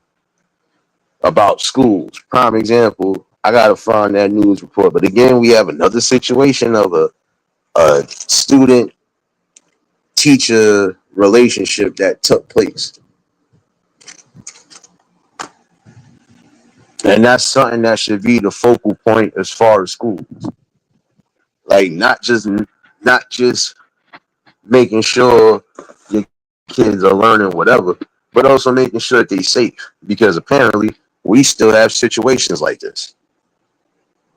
Speaker 1: about schools. Prime example, I gotta find that news report. But again, we have another situation of a student teacher relationship that took place. And that's something that should be the focal point as far as schools. Like not just making sure your kids are learning whatever, but also making sure that they're safe. Because apparently we still have situations like this.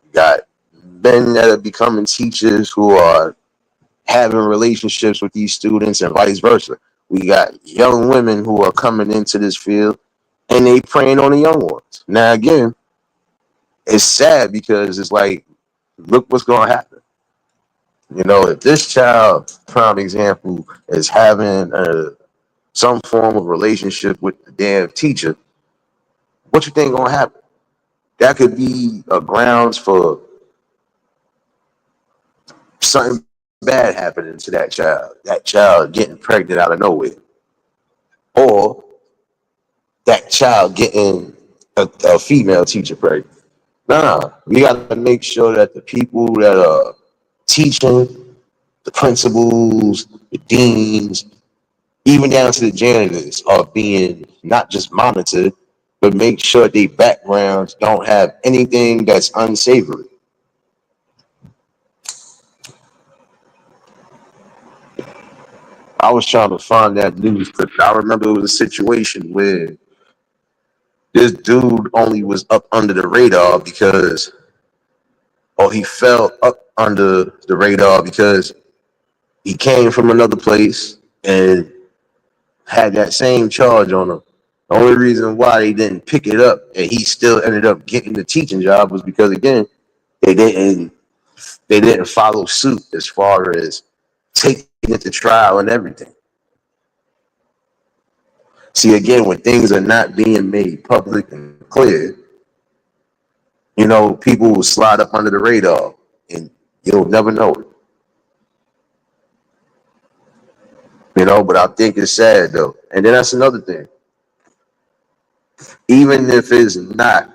Speaker 1: You got men that are becoming teachers who are having relationships with these students and vice versa. We got young women who are coming into this field and they preying on the young ones. Now again, it's sad because it's like, look what's going to happen. If this child, prime example, is having some form of relationship with the damn teacher, what you think going to happen? That could be a grounds for something bad happening to that child getting pregnant out of nowhere, or that child getting a female teacher pregnant. Nah, we got to make sure that the people that are teaching, the principals, the deans, even down to the janitors, are being not just monitored, but make sure their backgrounds don't have anything that's unsavory. I was trying to find that news clip. I remember it was a situation where this dude only was up under the radar because, or he fell up under the radar because he came from another place and had that same charge on him. The only reason why they didn't pick it up and he still ended up getting the teaching job was because, again, they didn't they didn't follow suit as far as taking it to trial and everything. See, again, when things are not being made public and clear, people will slide up under the radar and you'll never know it. But I think it's sad though. And then that's another thing. Even if it's not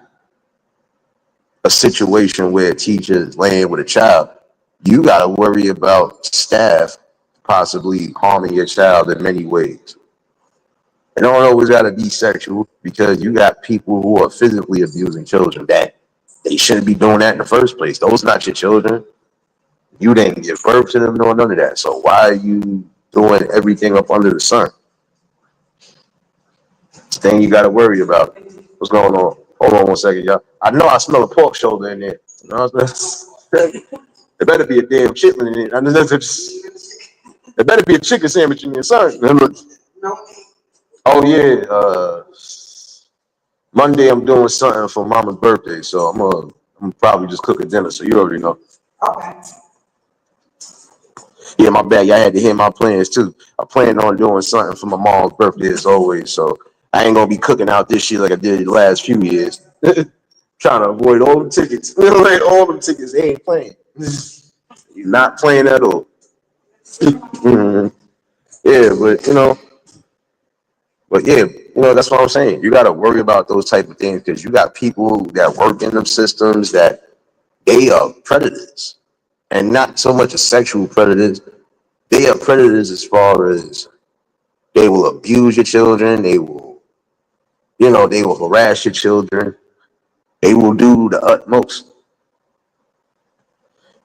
Speaker 1: a situation where a teacher is laying with a child, you got to worry about staff possibly harming your child in many ways. It don't always got to be sexual, because you got people who are physically abusing children that they shouldn't be doing that in the first place. Those are not your children. You didn't give birth to them, nor none of that. So why are you doing everything up under the sun? It's the thing you got to worry about. What's going on? Hold on 1 second, y'all. I know I smell a pork shoulder in there. You know what I'm saying? There better be a damn chitlin in it. There better be a chicken sandwich in there, son. Oh yeah, Monday I'm doing something for Mama's birthday, so I'm probably just cooking dinner. So you already know.
Speaker 2: Okay.
Speaker 1: Yeah, my bad. Y'all had to hear my plans too. I plan on doing something for my mom's birthday as always, so I ain't gonna be cooking out this year like I did the last few years. Trying to avoid all the tickets. Like all them tickets, they ain't playing. You're not playing at all. Mhm. Yeah, but yeah, that's what I'm saying. You got to worry about those type of things, because you got people that work in them systems that they are predators, and not so much as sexual predators. They are predators as far as they will abuse your children. They will harass your children. They will do the utmost.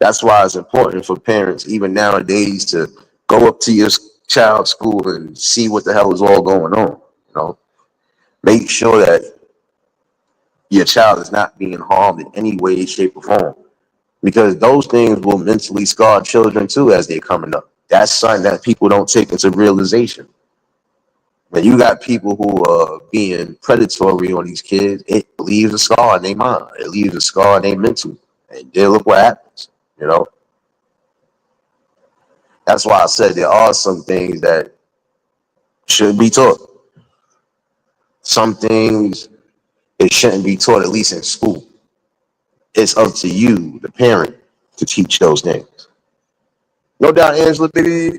Speaker 1: That's why it's important for parents, even nowadays, to go up to your child's school and see what the hell is all going on. Make sure that your child is not being harmed in any way, shape, or form, because those things will mentally scar children too as they're coming up. That's something that people don't take into realization. When you got people who are being predatory on these kids, it leaves a scar in their mind. It leaves a scar in their mental. And then look what happens. That's why I said there are some things that should be taught. Some things it shouldn't be taught, at least in school. It's up to you, the parent, to teach those things. No doubt, Angela, baby.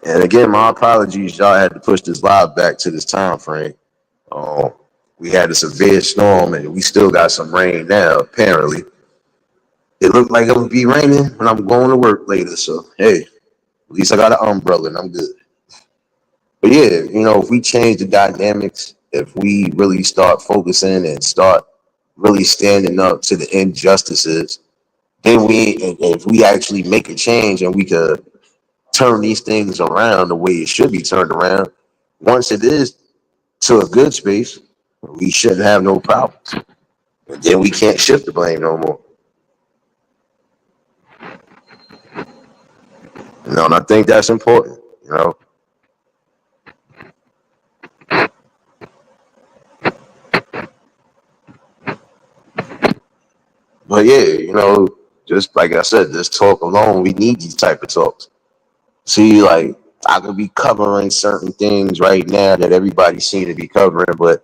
Speaker 1: And again, my apologies. Y'all had to push this live back to this time frame. We had a severe storm, and we still got some rain now, apparently. It looked like it would be raining when I'm going to work later. So, hey, at least I got an umbrella and I'm good. But yeah, if we change the dynamics, if we really start focusing and start really standing up to the injustices, then if we actually make a change and we could turn these things around the way it should be turned around, once it is to a good space, we shouldn't have no problems. And then we can't shift the blame no more. And I think that's important. But yeah, just like I said, this talk alone, we need these type of talks. See, like, I could be covering certain things right now that everybody seems to be covering, but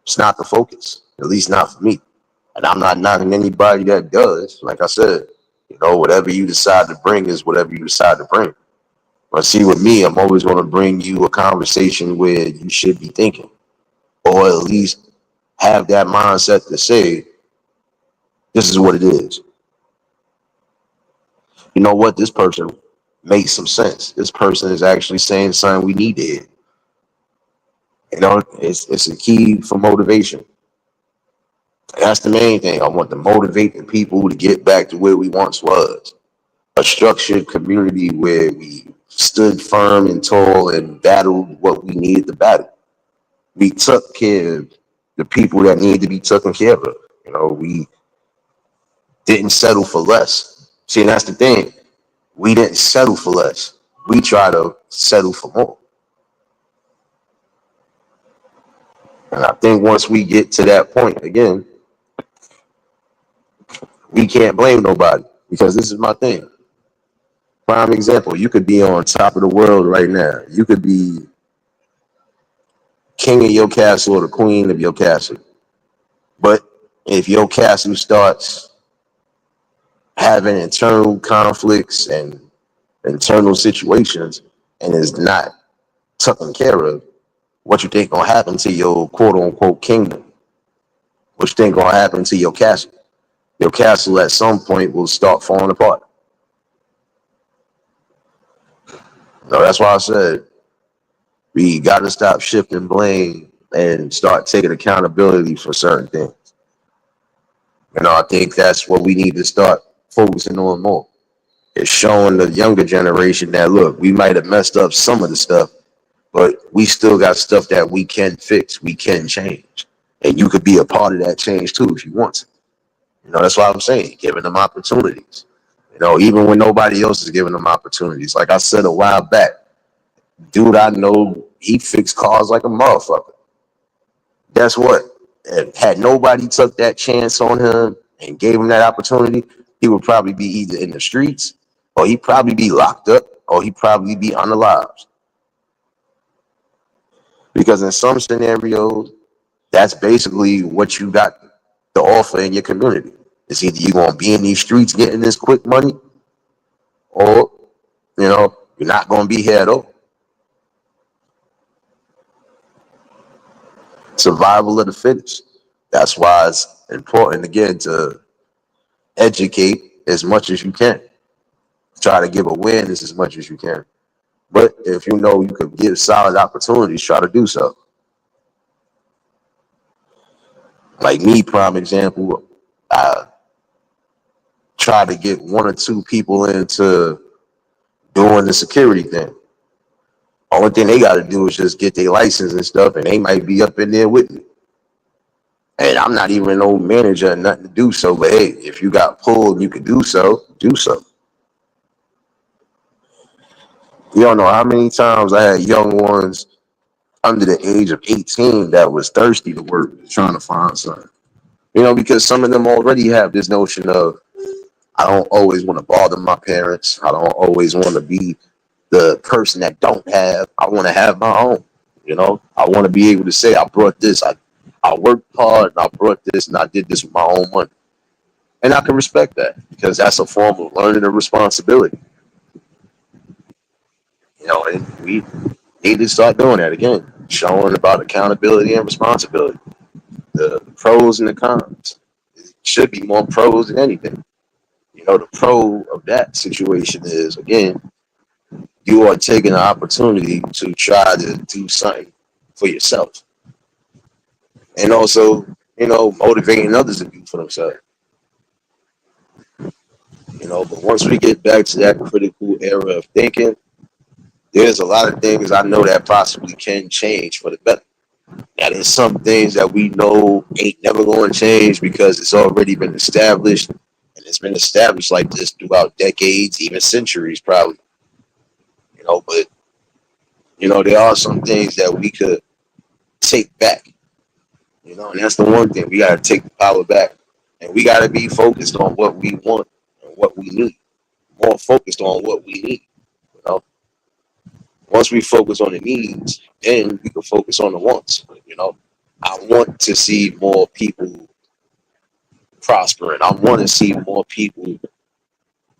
Speaker 1: it's not the focus, at least not for me. And I'm not knocking anybody that does. Like I said, whatever you decide to bring is whatever you decide to bring. But see, with me, I'm always going to bring you a conversation where you should be thinking, or at least have that mindset to say, this is what it is. You know what? This person makes some sense. This person is actually saying something we need to hear. It's a key for motivation. That's the main thing. I want to motivate the people to get back to where we once was. A structured community where we stood firm and tall and battled what we needed to battle. We took care of the people that needed to be taken care of. We didn't settle for less. See, and that's the thing. We didn't settle for less. We try to settle for more. And I think once we get to that point again, we can't blame nobody because this is my thing. Prime example, you could be on top of the world right now. You could be king of your castle or the queen of your castle. But if your castle starts having internal conflicts and internal situations and is not taken care of, what you think gonna happen to your quote unquote kingdom? What you think gonna happen to your castle? Your castle at some point will start falling apart. No, that's why I said we got to stop shifting blame and start taking accountability for certain things. I think that's what we need to start focusing on more. It's showing the younger generation that look, we might have messed up some of the stuff, but we still got stuff that we can fix, we can change, and you could be a part of that change too if you want to. That's why I'm saying giving them opportunities. Even when nobody else is giving them opportunities. Like I said a while back, dude, I know he fixed cars like a motherfucker. Guess what? If had nobody took that chance on him and gave him that opportunity, he would probably be either in the streets, or he'd probably be locked up, or he'd probably be unalived. Because in some scenarios, that's basically what you got to offer in your community. It's either you're gonna be in these streets getting this quick money, or you're not gonna be here at all. Survival of the fittest. That's why it's important again to educate as much as you can. Try to give awareness as much as you can. But if you know you could give solid opportunities, try to do so. Like me, prime example, I try to get one or two people into doing the security thing. Only thing they got to do is just get their license and stuff, and they might be up in there with me. And I'm not even no manager and nothing to do so. But hey, if you got pulled and you could do so, do so. You don't know how many times I had young ones under the age of 18 that was thirsty to work, trying to find something. Because some of them already have this notion of, I don't always want to bother my parents. I don't always want to be the person that don't have. I want to have my own. I want to be able to say, I brought this. I worked hard and I brought this and I did this with my own money. And I can respect that because that's a form of learning a responsibility. And we need to start doing that again, showing about accountability and responsibility, the pros and the cons. It should be more pros than anything. The pro of that situation is, again, you are taking an opportunity to try to do something for yourself. And also, motivating others to do for themselves. But once we get back to that critical era of thinking, there's a lot of things I know that possibly can change for the better. Now, there's some things that we know ain't never going to change because it's already been established, and it's been established like this throughout decades, even centuries, probably. But there are some things that we could take back. And that's the one thing we got to take the power back, and we got to be focused on what we want and what we need. More focused on what we need. You know, once we focus on the needs, then we can focus on the wants. I want to see more people prospering. I want to see more people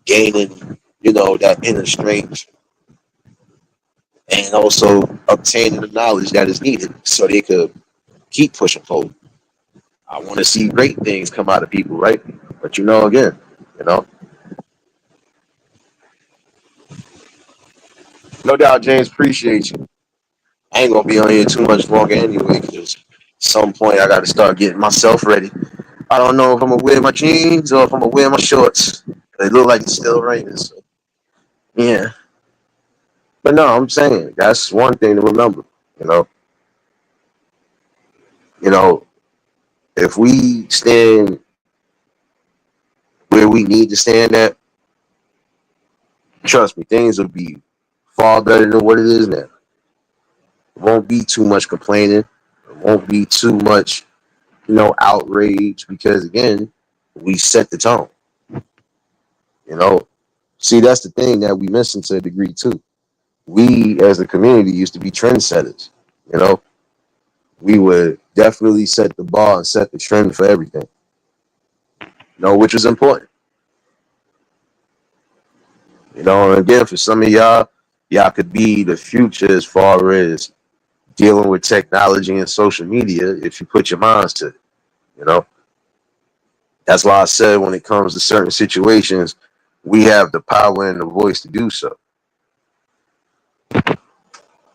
Speaker 1: gaining, that inner strength and also obtaining the knowledge that is needed so they could keep pushing forward. I want to see great things come out of people, right? But again, you know, no doubt, James, appreciate you. I ain't gonna be on here too much longer anyway, because at some point I got to start getting myself ready. I don't know if I'm gonna wear my jeans or if I'm gonna wear my shorts. They look like it's still raining. So, yeah, but no, I'm saying that's one thing to remember. You know, you know, if we stand where we need to stand at, trust me, things will be far better than what it is now. It won't be too much complaining. It won't be too much, outrage because again, we set the tone. You know, see, that's the thing that we missing to a degree too. We as a community used to be trendsetters. You know, we would definitely set the bar and set the trend for everything. Which is important. And again, for some of y'all could be the future as far as dealing with technology and social media if you put your minds to it. You know, that's why I said when it comes to certain situations, we have the power and the voice to do so.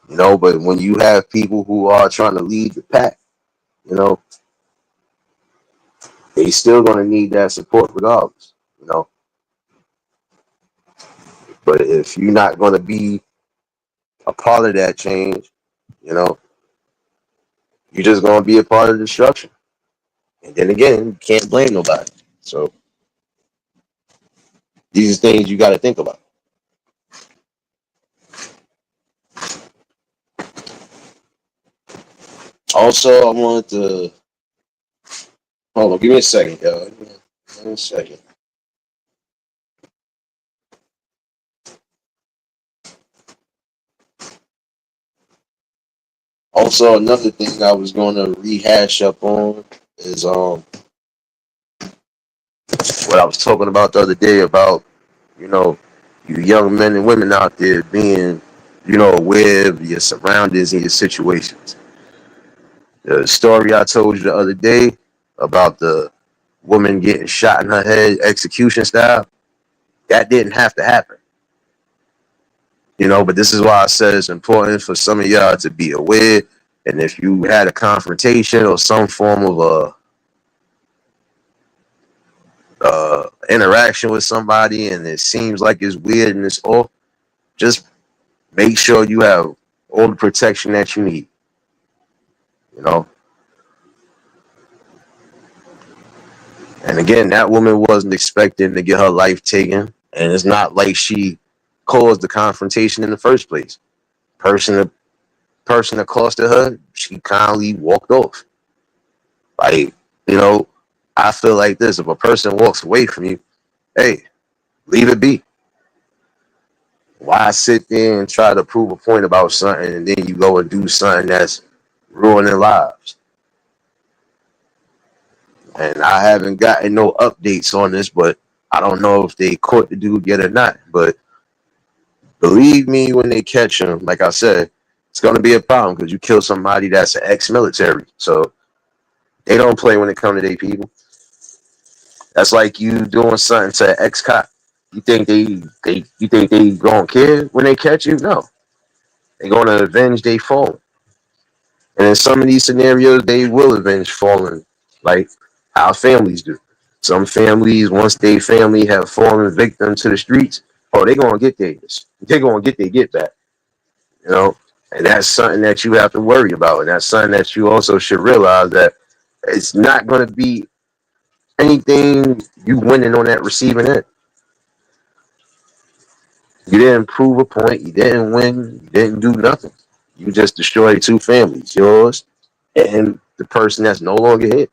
Speaker 1: But when you have people who are trying to lead the pack, you know, they still gonna need that support regardless. You know, but if you're not gonna be a part of that change, you know, you're just gonna be a part of the destruction. And then again, you can't blame nobody. So these are things you got to think about. Also, I wanted to hold on. Give me a second, yo. Give me a second. Also, another thing I was going to rehash up on is what I was talking about the other day about you know you young men and women out there being aware of your surroundings and your situations. The story I told you the other day about the woman getting shot in her head, execution style, that didn't have to happen. But this is why I said it's important for some of y'all to be aware. And if you had a confrontation or some form of interaction with somebody and it seems like it's weird and it's off, just make sure you have all the protection that you need. You know, and again, that woman wasn't expecting to get her life taken, and it's not like she caused the confrontation in the first place. Person, person accosted her, she kindly walked off. Like, you know, I feel like this: if a person walks away from you, hey, leave it be. Why sit there and try to prove a point about something and then you go and do something that's ruining lives? And I haven't gotten no updates on this, but I don't know if they caught the dude yet or not. But believe me, when they catch him, like I said, it's going to be a problem because you kill somebody that's an ex-military. So they don't play when it comes to their people. That's like you doing something to an ex-cop. You think they gonna care when they catch you? No, they're gonna avenge their fall. And in some of these scenarios, they will avenge fallen, like how families do. Some families, once they family have fallen victim to the streets, oh, they're gonna get theirs. They're gonna get their get back. You know, and that's something that you have to worry about, and that's something that you also should realize that it's not gonna be anything you winning on that receiving end. You didn't prove a point. You didn't win. You didn't do nothing. You just destroyed two families, yours and the person that's no longer here.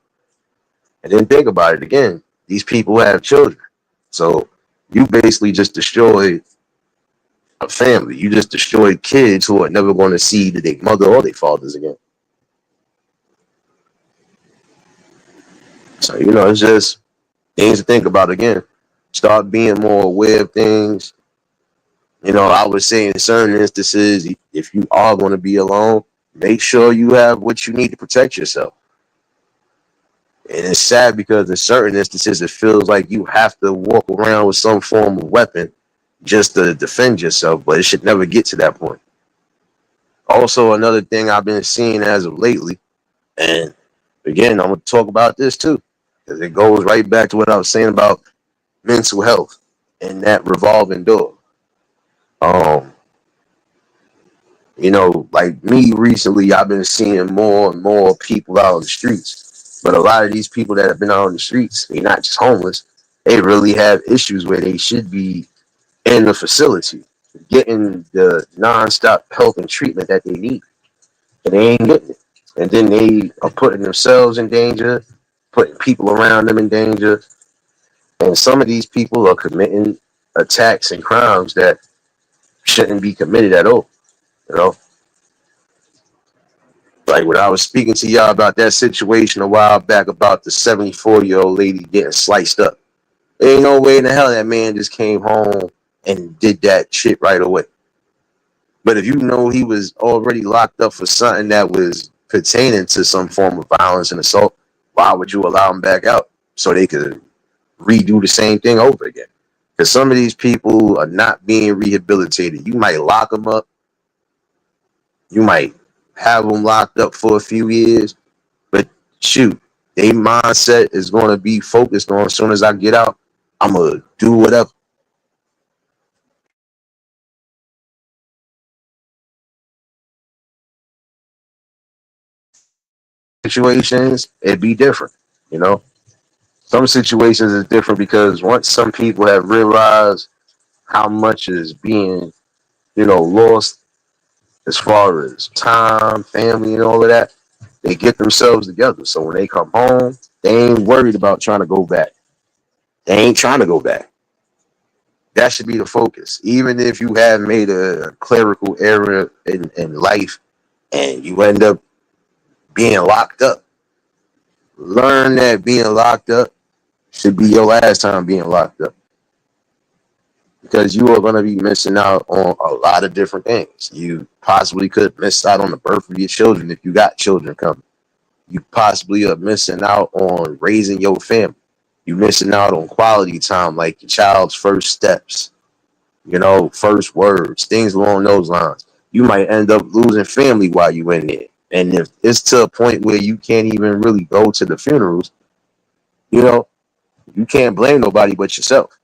Speaker 1: And then think about it again. These people have children. So you basically just destroyed a family. You just destroyed kids who are never going to see their mother or their fathers again. So, it's just Things to think about again. Start being more aware of things. I would say in certain instances, if you are going to be alone, make sure you have what you need to protect yourself. And it's sad because in certain instances, it feels like you have to walk around with some form of weapon just to defend yourself, but it should never get to that point. Also, another thing I've been seeing as of lately, and again, I'm going to talk about this too, because it goes right back to what I was saying about mental health and that revolving door. Um, like me recently, I've been seeing more and more people out on the streets. But a lot of these people that have been out on the streets, they're not just homeless. They really have issues where they should be in the facility, getting the nonstop help and treatment that they need. And they ain't getting it. And then they are putting themselves in danger, putting people around them in danger. And some of these people are committing attacks and crimes that shouldn't be committed at all. You know, like when I was speaking to y'all about that situation a while back about the 74-year-old lady getting sliced up. There ain't no way in the hell that man just came home and did that shit right away. But if you know he was already locked up for something that was pertaining to some form of violence and assault, why would you allow him back out so they could redo the same thing over again? Because some of these people are not being rehabilitated. You might lock them up. You might have them locked up for a few years. But shoot, their mindset is going to be focused on as soon as I get out, I'm going to do whatever. Situations, it'd be different. You know, some situations is different because once some people have realized how much is being, lost as far as time, family, and all of that, they get themselves together. So when they come home, they ain't worried about trying to go back. They ain't trying to go back. That should be the focus. Even if you have made a clerical error in life and you end up being locked up, learn that being locked up should be your last time being locked up. Because you are going to be missing out on a lot of different things. You possibly could miss out on the birth of your children if you got children coming. You possibly are missing out on raising your family. You're missing out on quality time, like your child's first steps, first words, things along those lines. You might end up losing family while you in there. And if it's to a point where you can't even really go to the funerals, you know, you can't blame nobody but yourself.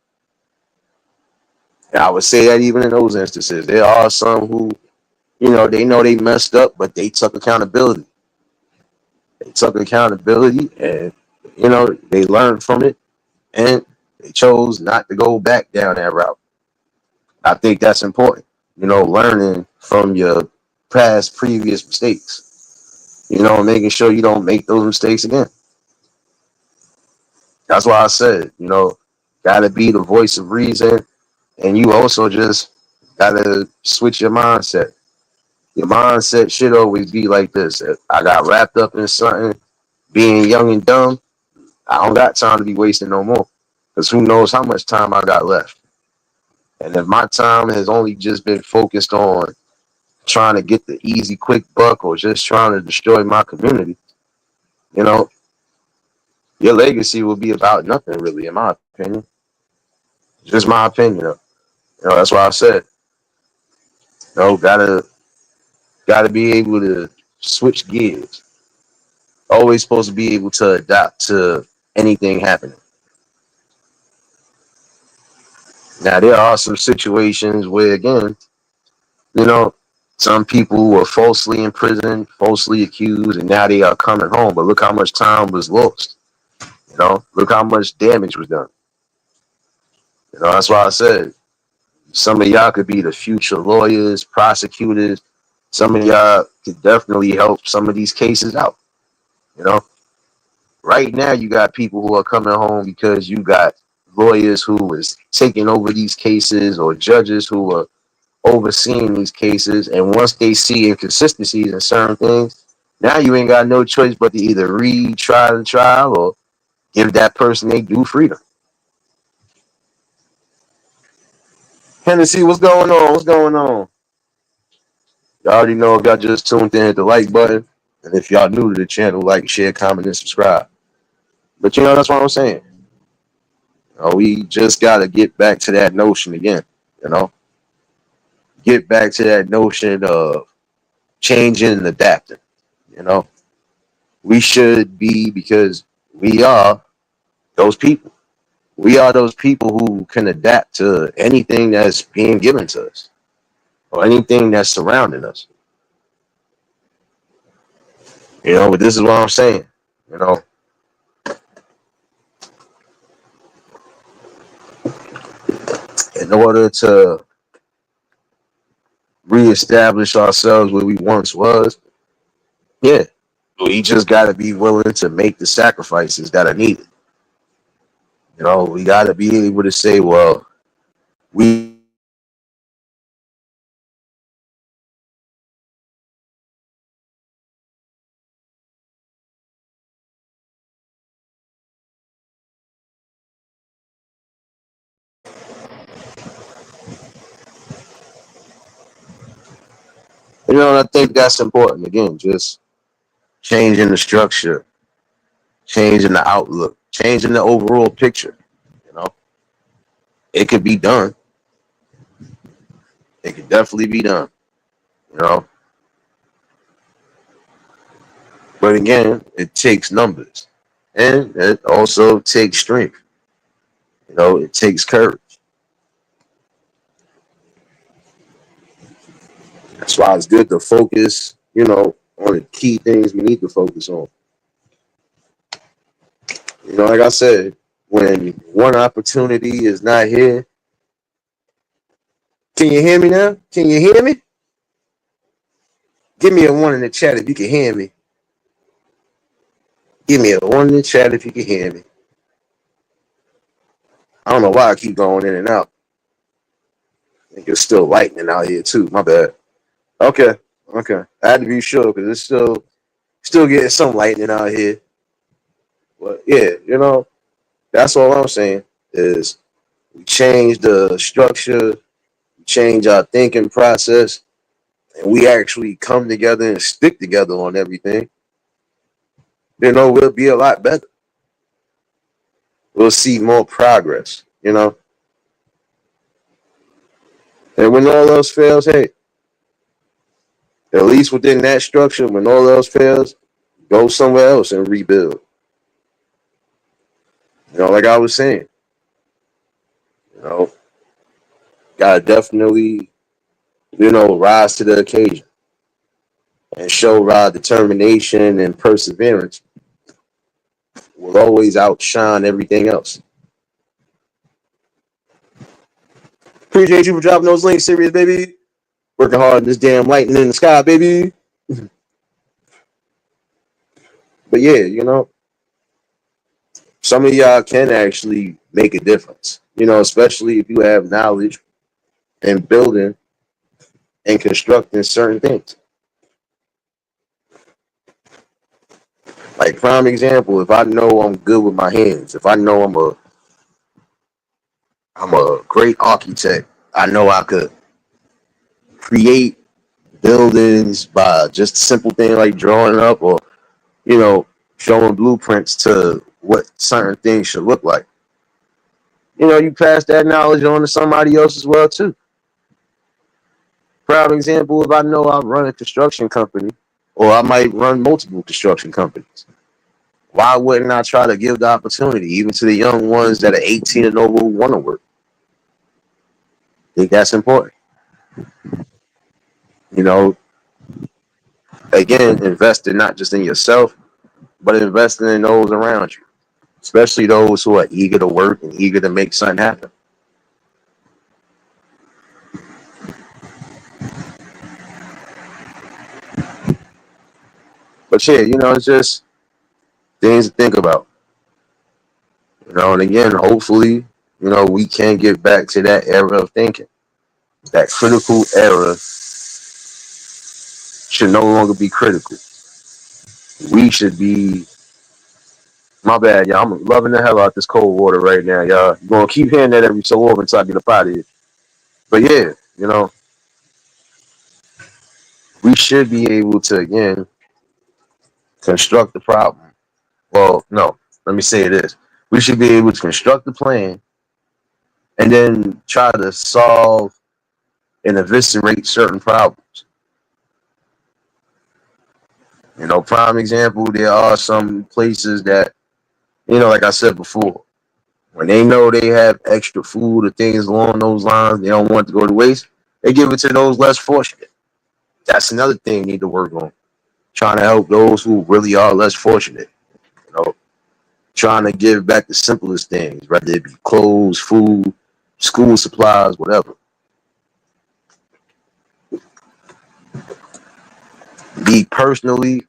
Speaker 1: And I would say that even in those instances, there are some who, they know they messed up, but they took accountability. They took accountability and, they learned from it and they chose not to go back down that route. I think that's important, learning from your past previous mistakes, making sure you don't make those mistakes again. That's why I said, gotta be the voice of reason. And you also just gotta switch your mindset. Your mindset should always be like this. If I got wrapped up in something, being young and dumb, I don't got time to be wasting no more. Because who knows how much time I got left. And if my time has only just been focused on trying to get the easy, quick buck or just trying to destroy my community, you know, your legacy will be about nothing, really, in my opinion. Just my opinion. That's why I said, gotta be able to switch gears. Always supposed to be able to adapt to anything happening. Now there are some situations where, again, you know, some people were falsely imprisoned, falsely accused, and now they are coming home. But look how much time was lost. Look how much damage was done. That's why I said some of y'all could be the future lawyers, prosecutors. Some of y'all could definitely help some of these cases out. You know, right now you got people who are coming home because you got lawyers who is taking over these cases or judges who are overseeing these cases. And once they see inconsistencies in certain things, now you ain't got no choice but to either retry the trial or Give that person they due freedom. Hennessy, what's going on? What's going on? Y'all already know if y'all just tuned in, hit the like button. And if y'all new to the channel, like, share, comment, and subscribe. But that's what I'm saying. We just got to get back to that notion again. Get back to that notion of changing and adapting. You know, we should be, because we are those people. We are those people who can adapt to anything that's being given to us or anything that's surrounding us. But this is what I'm saying. You know, in order to reestablish ourselves where we once was, yeah, we just got to be willing to make the sacrifices that are needed. We got to be able to say, well, we I think that's important. Again, just changing the structure, changing the outlook, changing the overall picture. You know, it could be done. It could definitely be done. You know, but again, it takes numbers, and it also takes strength. It takes courage. That's why it's good to focus. On the key things we need to focus on. Like I said, when one opportunity is not here, can you hear me now? Can you hear me? Give me a one in the chat if you can hear me. Give me a one in the chat if you can hear me. I don't know why I keep going in and out. I think it's still lightning out here too. My bad. Okay. I had to be sure because it's still getting some lightning out here. But yeah, that's all I'm saying is we change the structure, we change our thinking process, and we actually come together and stick together on everything. We'll be a lot better. We'll see more progress. And when all else fails, hey, at least within that structure, when all else fails, go somewhere else and rebuild. Like I was saying, you know, gotta definitely, rise to the occasion and show raw determination and perseverance will always outshine everything else. Appreciate you for dropping those links, serious baby. Working hard in this damn lightning in the sky, baby. But yeah, some of y'all can actually make a difference. Especially if you have knowledge in building and constructing certain things. Like prime example, if I know I'm good with my hands, if I know I'm a great architect, I know I could create buildings by just a simple thing like drawing up or you know showing blueprints to what certain things should look like. You pass that knowledge on to somebody else as well too. Proud example, if I know I run a construction company or I might run multiple construction companies, why wouldn't I try to give the opportunity even to the young ones that are 18 and over who want to work? I think that's important. You know, Again, investing not just in yourself, but investing in those around you, especially those who are eager to work and eager to make something happen. But yeah, it's just things to think about. And again, hopefully, we can get back to that era of thinking. That critical era should no longer be critical. We should be My bad, y'all. I'm loving the hell out this cold water right now, y'all. You're gonna keep hearing that every so often until I get up out of here. But yeah, we should be able to again construct the problem. Well, no, let me say this. We should be able to construct the plan and then try to solve and eviscerate certain problems. Prime example, there are some places that, like I said before, when they know they have extra food or things along those lines, they don't want it to go to waste, they give it to those less fortunate. That's another thing we need to work on. Trying to help those who really are less fortunate. You know, trying to give back the simplest things, whether it be clothes, food, school supplies, whatever. Me personally,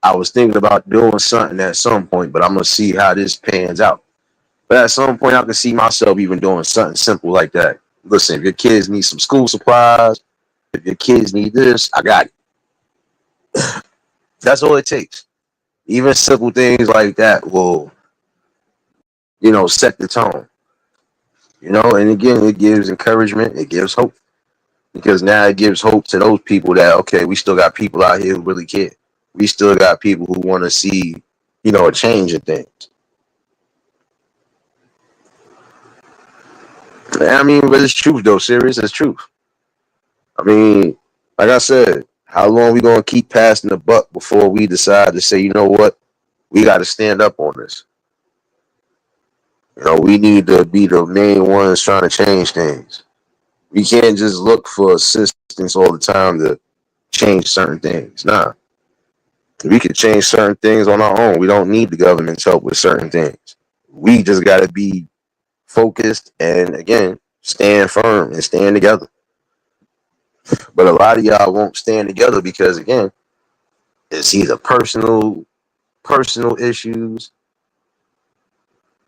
Speaker 1: I was thinking about doing something at some point, but I'm gonna see how this pans out. But at some point, I can see myself even doing something simple like that. Listen, if your kids need some school supplies, if your kids need this, I got it. That's all it takes. Even simple things like that will, set the tone. And again, it gives encouragement, it gives hope. Because now it gives hope to those people that, okay, we still got people out here who really care. We still got people who want to see, a change in things. I mean, but it's truth though, serious, it's truth. I mean, like I said, how long we gonna keep passing the buck before we decide to say, you know what, we got to stand up on this. We need to be the main ones trying to change things. We can't just look for assistance all the time to change certain things. Nah, we can change certain things on our own. We don't need the government's help with certain things. We just got to be focused and again stand firm and stand together. But a lot of y'all won't stand together because again, it's either personal issues,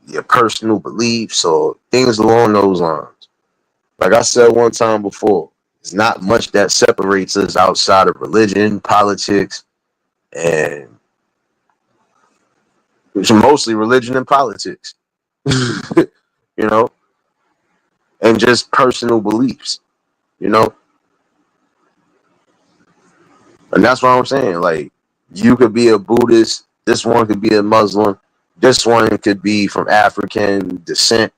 Speaker 1: your personal beliefs, or things along those lines. Like I said one time before, there's not much that separates us outside of religion, politics, and it's mostly religion and politics. you know, and just personal beliefs, you know, and that's what I'm saying. Like, you could be a Buddhist, this one could be a Muslim, this one could be from African descent,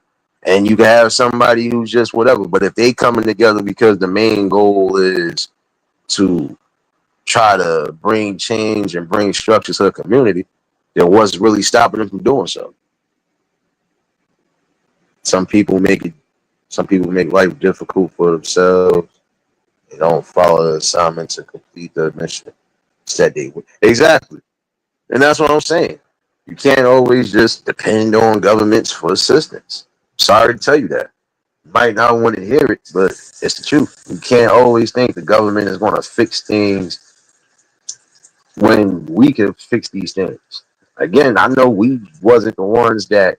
Speaker 1: and you can have somebody who's just whatever. But if they coming together because the main goal is to try to bring change and bring structure to the community, then what's really stopping them from doing so? Some people make it. Some people make life difficult for themselves. They don't follow the assignment to complete the mission said they would. Exactly. And that's what I'm saying. You can't always just depend on governments for assistance. Sorry to tell you that. You might not want to hear it, but it's the truth. You can't always think the government is going to fix things when we can fix these things. Again, I know we wasn't the ones that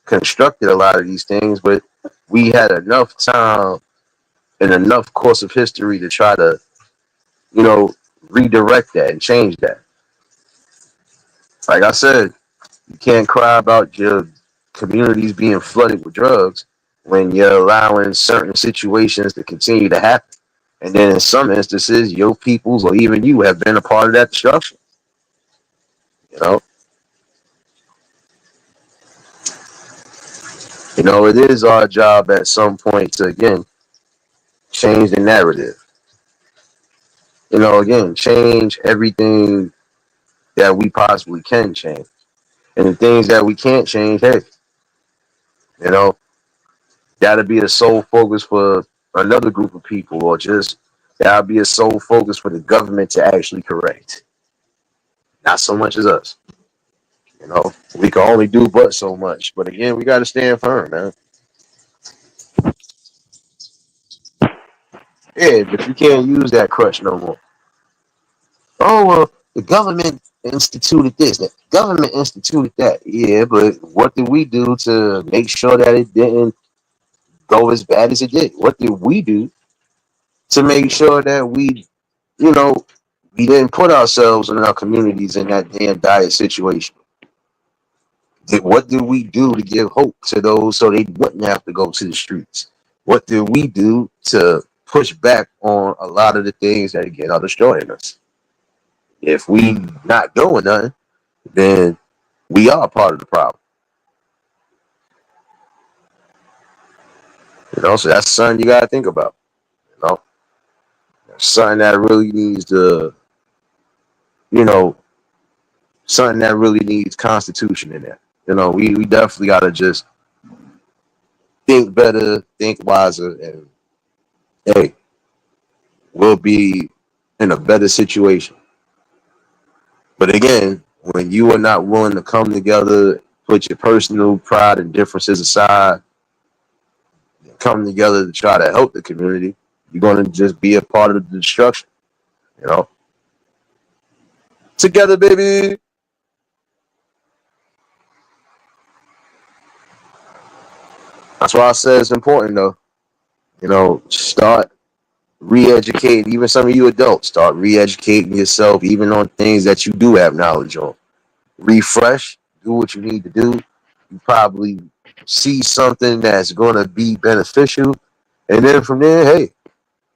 Speaker 1: constructed a lot of these things, but we had enough time and enough course of history to try to, you know, redirect that and change that. Like I said, you can't cry about your communities being flooded with drugs when you're allowing certain situations to continue to happen. And then in some instances, your peoples or even you have been a part of that destruction. You know, it is our job at some point to again change the narrative. Again, change everything that we possibly can change. And the things that we can't change, hey, you know, that'll be a sole focus for another group of people, or just that'll be a sole focus for the government to actually correct. Not so much as us. We can only do but so much. But again, we got to stand firm, man. Yeah, but you can't use that crutch no more. Oh, well, the government instituted this, the government instituted that. Yeah, but what did we do to make sure that it didn't go as bad as it did? What did we do to make sure that you know, we didn't put ourselves and our communities in that damn dire situation? What did we do to give hope to those so they wouldn't have to go to the streets? What did we do to push back on a lot of the things that again are destroying us? If we not doing nothing, then we are part of the problem. So that's something you gotta think about. You know, something that really needs to, you know, something that really needs constitution in there. We definitely gotta just think better, think wiser, and hey, we'll be in a better situation. But again, when you are not willing to come together, put your personal pride and differences aside, and come together to try to help the community, you're going to just be a part of the destruction. You know, together, baby. That's why I said it's important, though. Start re-educating. Even some of you adults, start re-educating yourself, even on things that you do have knowledge on. Refresh, do what you need to do. You probably see something that's going to be beneficial, and then from there, hey,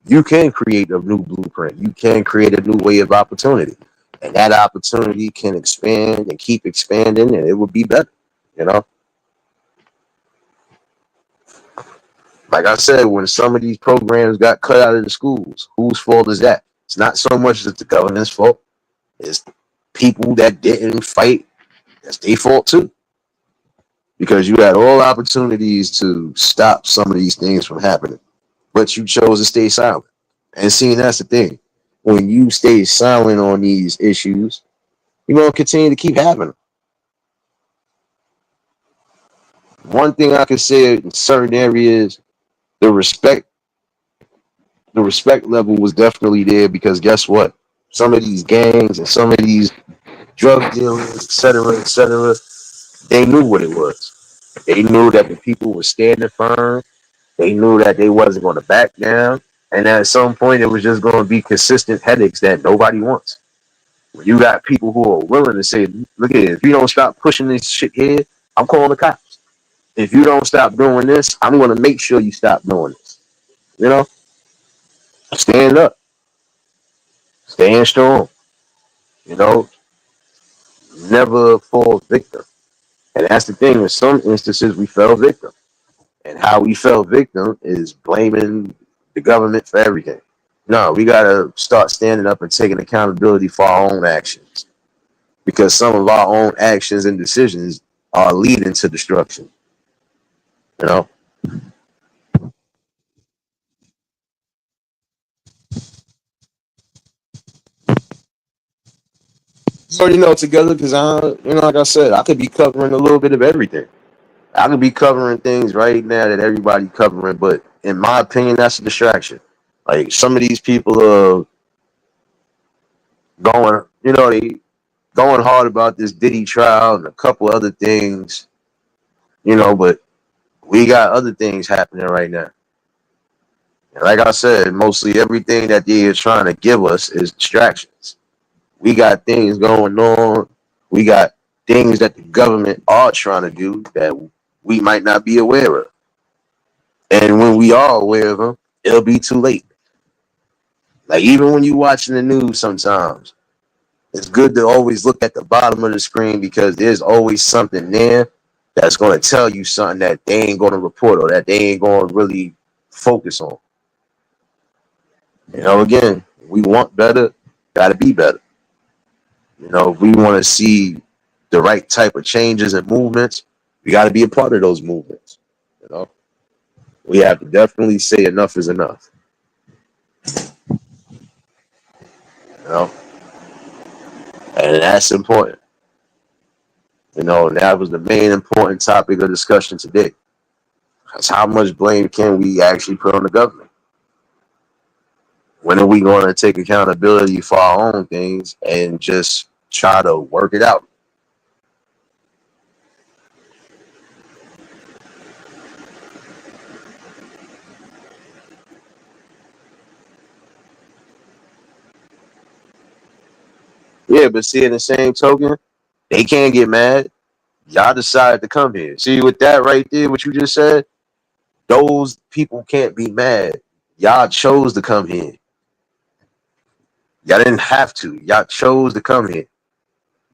Speaker 1: you can create a new blueprint. You can create a new way of opportunity, and that opportunity can expand and keep expanding, and it will be better. You know, like I said, when some of these programs got cut out of the schools, whose fault is that? It's not so much as the government's fault. It's people that didn't fight. That's their fault too, because you had all opportunities to stop some of these things from happening, but you chose to stay silent. And seeing that's the thing. When you stay silent on these issues, you're gonna continue to keep having them. One thing I can say in certain areas, the respect, the respect level was definitely there because guess what? Some of these gangs and some of these drug dealers, et cetera, they knew what it was. They knew that the people were standing firm. They knew that they wasn't going to back down. And at some point, it was just going to be consistent headaches that nobody wants. When you got people who are willing to say, look at it, if you don't stop pushing this shit here, I'm calling the cops. If you don't stop doing this, I'm going to make sure you stop doing this. You know, stand up, stand strong, you know, never fall victim. And that's the thing. In some instances, we fell victim. And how we fell victim is blaming the government for everything. No, we got to start standing up and taking accountability for our own actions because some of our own actions and decisions are leading to destruction. You know, you already know together because like I said, I could be covering a little bit of everything. I could be covering things right now that everybody covering, but in my opinion, that's a distraction. Like some of these people are going, they going hard about this Diddy trial and a couple other things, but we got other things happening right now. And like I said, mostly everything that they are trying to give us is distractions. We got things going on. We got things that the government are trying to do that we might not be aware of. And when we are aware of them, it'll be too late. Like even when you're watching the news sometimes, it's good to always look at the bottom of the screen because there's always something there that's going to tell you something that they ain't going to report or that they ain't going to really focus on. Again, we want better, got to be better. If we want to see the right type of changes and movements, we got to be a part of those movements. You know, we have to definitely say enough is enough. You know, and that's important. And that was the main important topic of discussion today. That's how much blame can we actually put on the government? When are we going to take accountability for our own things and just try to work it out? Yeah, but see, in the same token, they can't get mad Y'all decided to come here. See, with that right there, what you just said, those people can't be mad. Y'all chose to come here. Y'all didn't have to. Y'all chose to come here.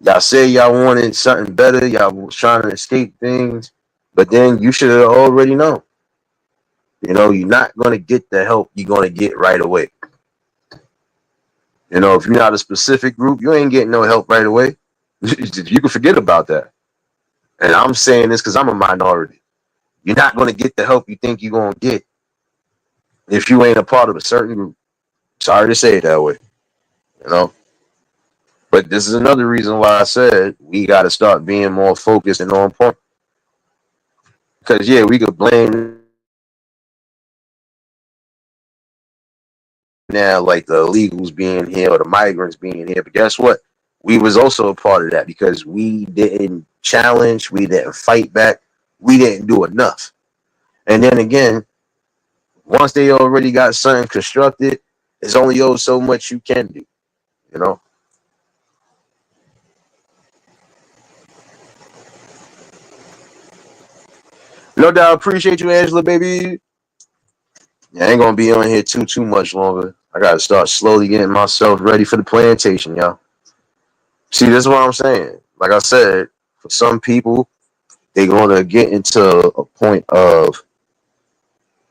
Speaker 1: Y'all said y'all wanted something better. Y'all was trying to escape things, but then you should have already known. You know, you're not going to get the help you're going to get right away. You know, if you're not a specific group, you ain't getting no help right away. You can forget about that. And I'm saying this because I'm a minority. You're not going to get the help you think you're going to get if you ain't a part of a certain group. Sorry to say it that way, you know. But this is another reason why I said we got to start being more focused and on point. Because yeah, we could blame now like the illegals being here or the migrants being here, but guess what? We was also a part of that because we didn't challenge, we didn't fight back, we didn't do enough. And then again, once they already got something constructed, there's only so much you can do, you know. No doubt, appreciate you, Angela, baby. Yeah, I ain't gonna be on here too much longer. I gotta start slowly getting myself ready for the plantation, y'all. See, this is what I'm saying. Like I said, for some people, they're gonna get into a point of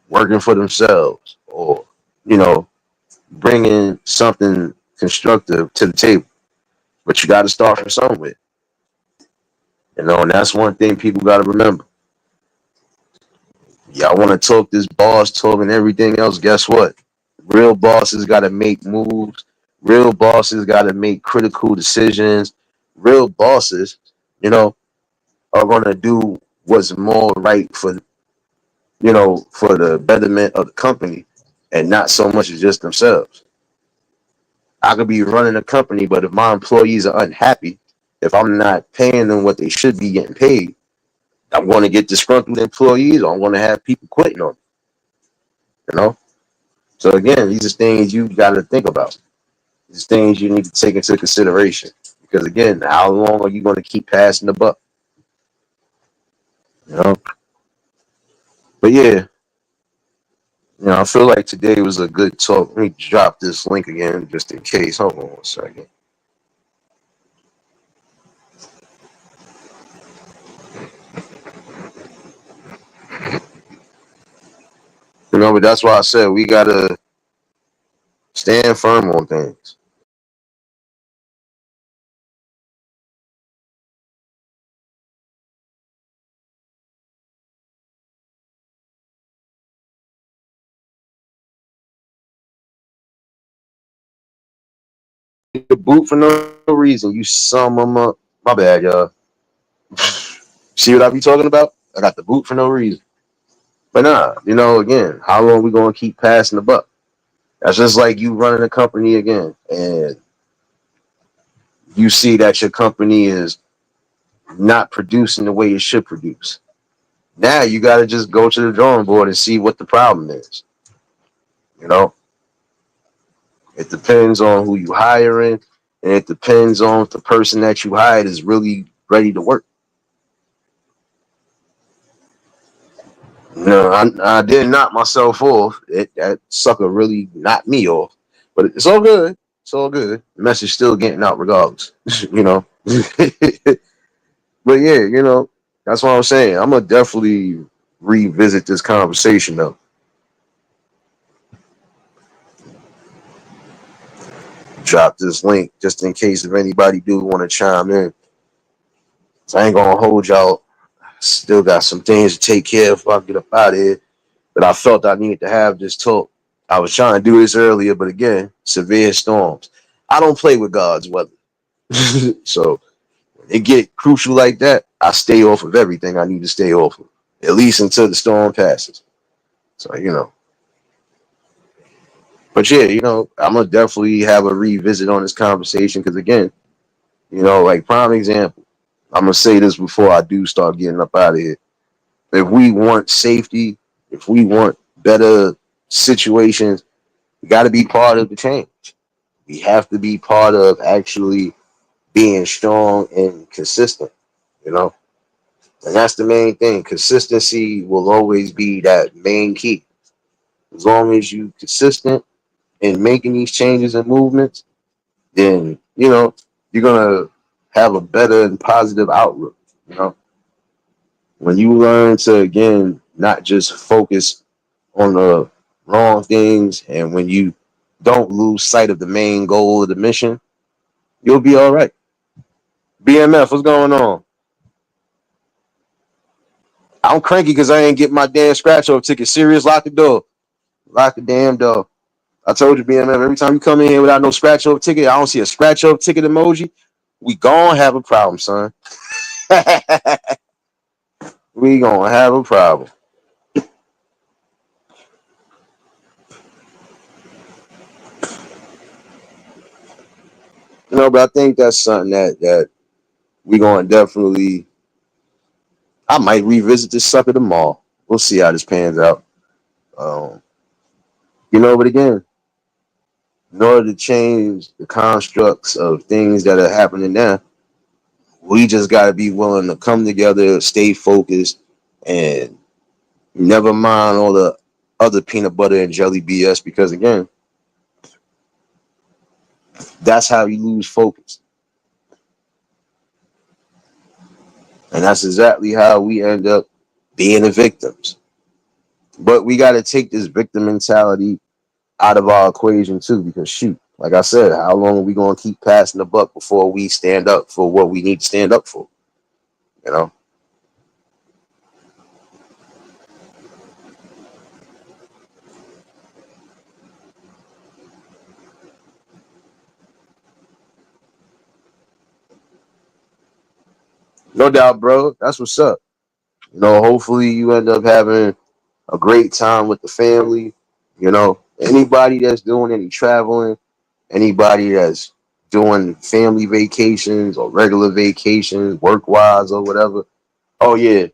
Speaker 1: working for themselves, or you know, bringing something constructive to the table. But you got to start from somewhere, you know, and that's one thing people got to remember. Y'all want to talk this boss talk and everything else? Guess what? Real bosses got to make moves. Real bosses got to make critical decisions. Real bosses, you know, are going to do what's more right for, you know, for the betterment of the company and not so much as just themselves. I could be running a company, but if my employees are unhappy, if I'm not paying them what they should be getting paid, I'm going to get disgruntled employees, or I'm going to have people quitting on me, you know? So again, these are things you got to think about. These things you need to take into consideration. Because again, how long are you going to keep passing the buck? You know? But yeah, you know, I feel like today was a good talk. Let me drop this link again just in case. Hold on 1 second. You know, but that's why I said we gotta stand firm on things. The boot for no reason. You sum them up. My bad, y'all. See what I be talking about? I got the boot for no reason. But nah, you know, again, how long we gonna keep passing the buck? That's just like you running a company again, and you see that your company is not producing the way it should produce. Now you got to just go to the drawing board and see what the problem is. You know, it depends on who you hiring, and it depends on if the person that you hired is really ready to work. No, I did knock myself off. That sucker really knocked me off, but it's all good. It's all good. The message still getting out regardless. You know, but yeah, you know, that's what I'm saying. I'm gonna definitely revisit this conversation though. Drop this link just in case if anybody do want to chime in. So I ain't gonna hold y'all. Still got some things to take care of before I get up out of here. But I felt I needed to have this talk. I was trying to do this earlier, but again, severe storms. I don't play with God's weather. So when it get crucial like that, I stay off of everything I need to stay off of. At least until the storm passes. So, you know. But yeah, you know, I'm gonna definitely have a revisit on this conversation because again, you know, like prime example. I'm gonna say this before I do start getting up out of here. If we want safety, if we want better situations, we got to be part of the change. We have to be part of actually being strong and consistent. You know, And that's the main thing. Consistency will always be that main key. As long as you consistent in making these changes and movements, then you're gonna have a better and positive outlook. You know, when you learn to again not just focus on the wrong things, and when you don't lose sight of the main goal of the mission, you'll be all right. BMF, what's going on? I'm cranky because I ain't get my damn scratch off ticket. Serious, lock the door. Lock the damn door. I told you, BMF, every time you come in here without no scratch off ticket, I don't see a scratch off ticket emoji. We gonna have a problem, son. We gonna have a problem. But I think that's something that we gonna definitely. I might revisit this sucker tomorrow. We'll see how this pans out. Um, but again, in order to change the constructs of things that are happening now, we just got to be willing to come together, stay focused, and never mind all the other peanut butter and jelly BS. Because again, that's how you lose focus, and that's exactly how we end up being the victims. But we got to take this victim mentality out of our equation too, because shoot, like I said, how long are we going to keep passing the buck before we stand up for what we need to stand up for? You know, no doubt, bro. That's what's up. Hopefully you end up having a great time with the family. Anybody that's doing any traveling, anybody that's doing family vacations or regular vacations, work wise or whatever. Oh yeah,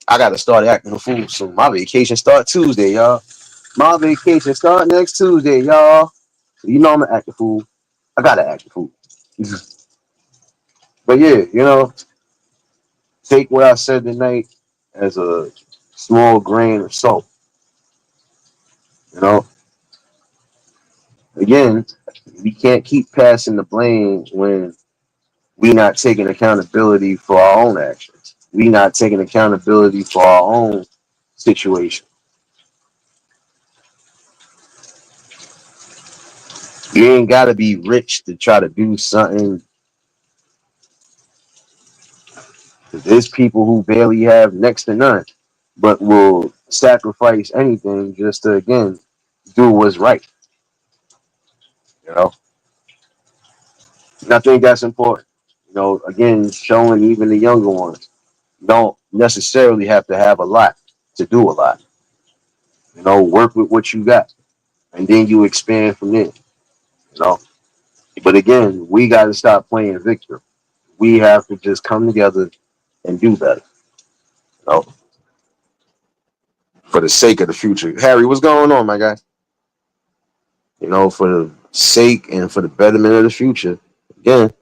Speaker 1: I gotta start acting a fool soon. My vacation start Tuesday, y'all. My vacation start next Tuesday, y'all. So I'm an acting fool. I gotta act a fool. But yeah, take what I said tonight as a small grain of salt. You know, again, we can't keep passing the blame when we not taking accountability for our own actions. We not taking accountability for our own situation. You ain't gotta be rich to try to do something. There's people who barely have next to none, but will sacrifice anything just to again do what's right. You know, and I think that's important. Again, showing even the younger ones don't necessarily have to have a lot to do a lot. Work with what you got, and then you expand from there. You know, but again, we got to stop playing victim. We have to just come together and do better. You know, for the sake of the future. Harry, what's going on, my guy? For the sake and for the betterment of the future. Again,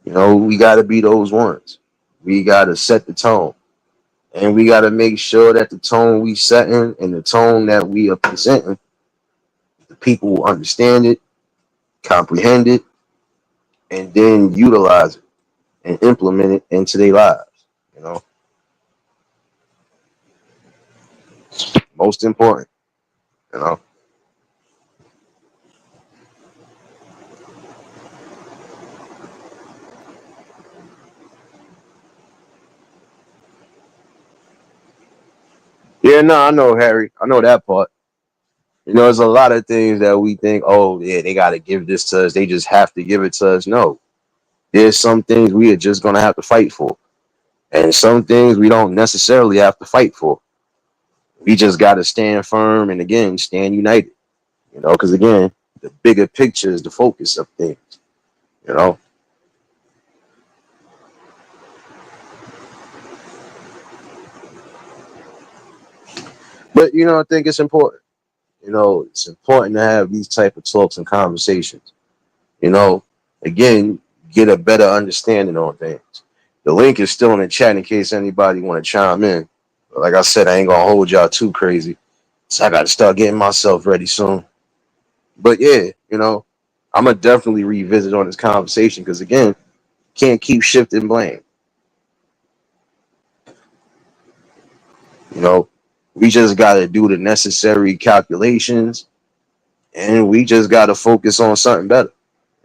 Speaker 1: we got to be those ones. We got to set the tone. And we got to make sure that the tone we setting and the tone that we are presenting, the people will understand it, comprehend it, and then utilize it and implement it into their lives. You know, most important. You know, yeah, no, I know, Harry. I know that part. There's a lot of things that we think, oh, yeah, they got to give this to us. They just have to give it to us. No, there's some things we are just going to have to fight for. And some things we don't necessarily have to fight for. We just got to stand firm and, again, stand united. Because, again, the bigger picture is the focus of things. You know, but, I think it's important. It's important to have these type of talks and conversations. You know, again, get a better understanding on things. The link is still in the chat in case anybody want to chime in. But like I said, I ain't gonna hold y'all too crazy. So I got to start getting myself ready soon. But yeah, I'm gonna definitely revisit on this conversation because again, can't keep shifting blame. You know, we just got to do the necessary calculations, and we just got to focus on something better.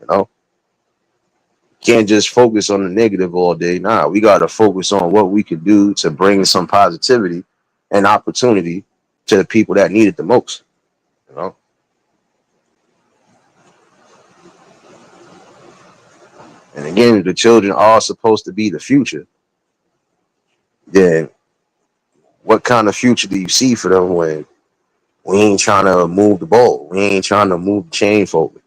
Speaker 1: You know, can't just focus on the negative all day. Nah, we got to focus on what we can do to bring some positivity and opportunity to the people that need it the most. You know, and again, the children are supposed to be the future. Then, what kind of future do you see for them when we ain't trying to move the ball? We ain't trying to move the chain forward.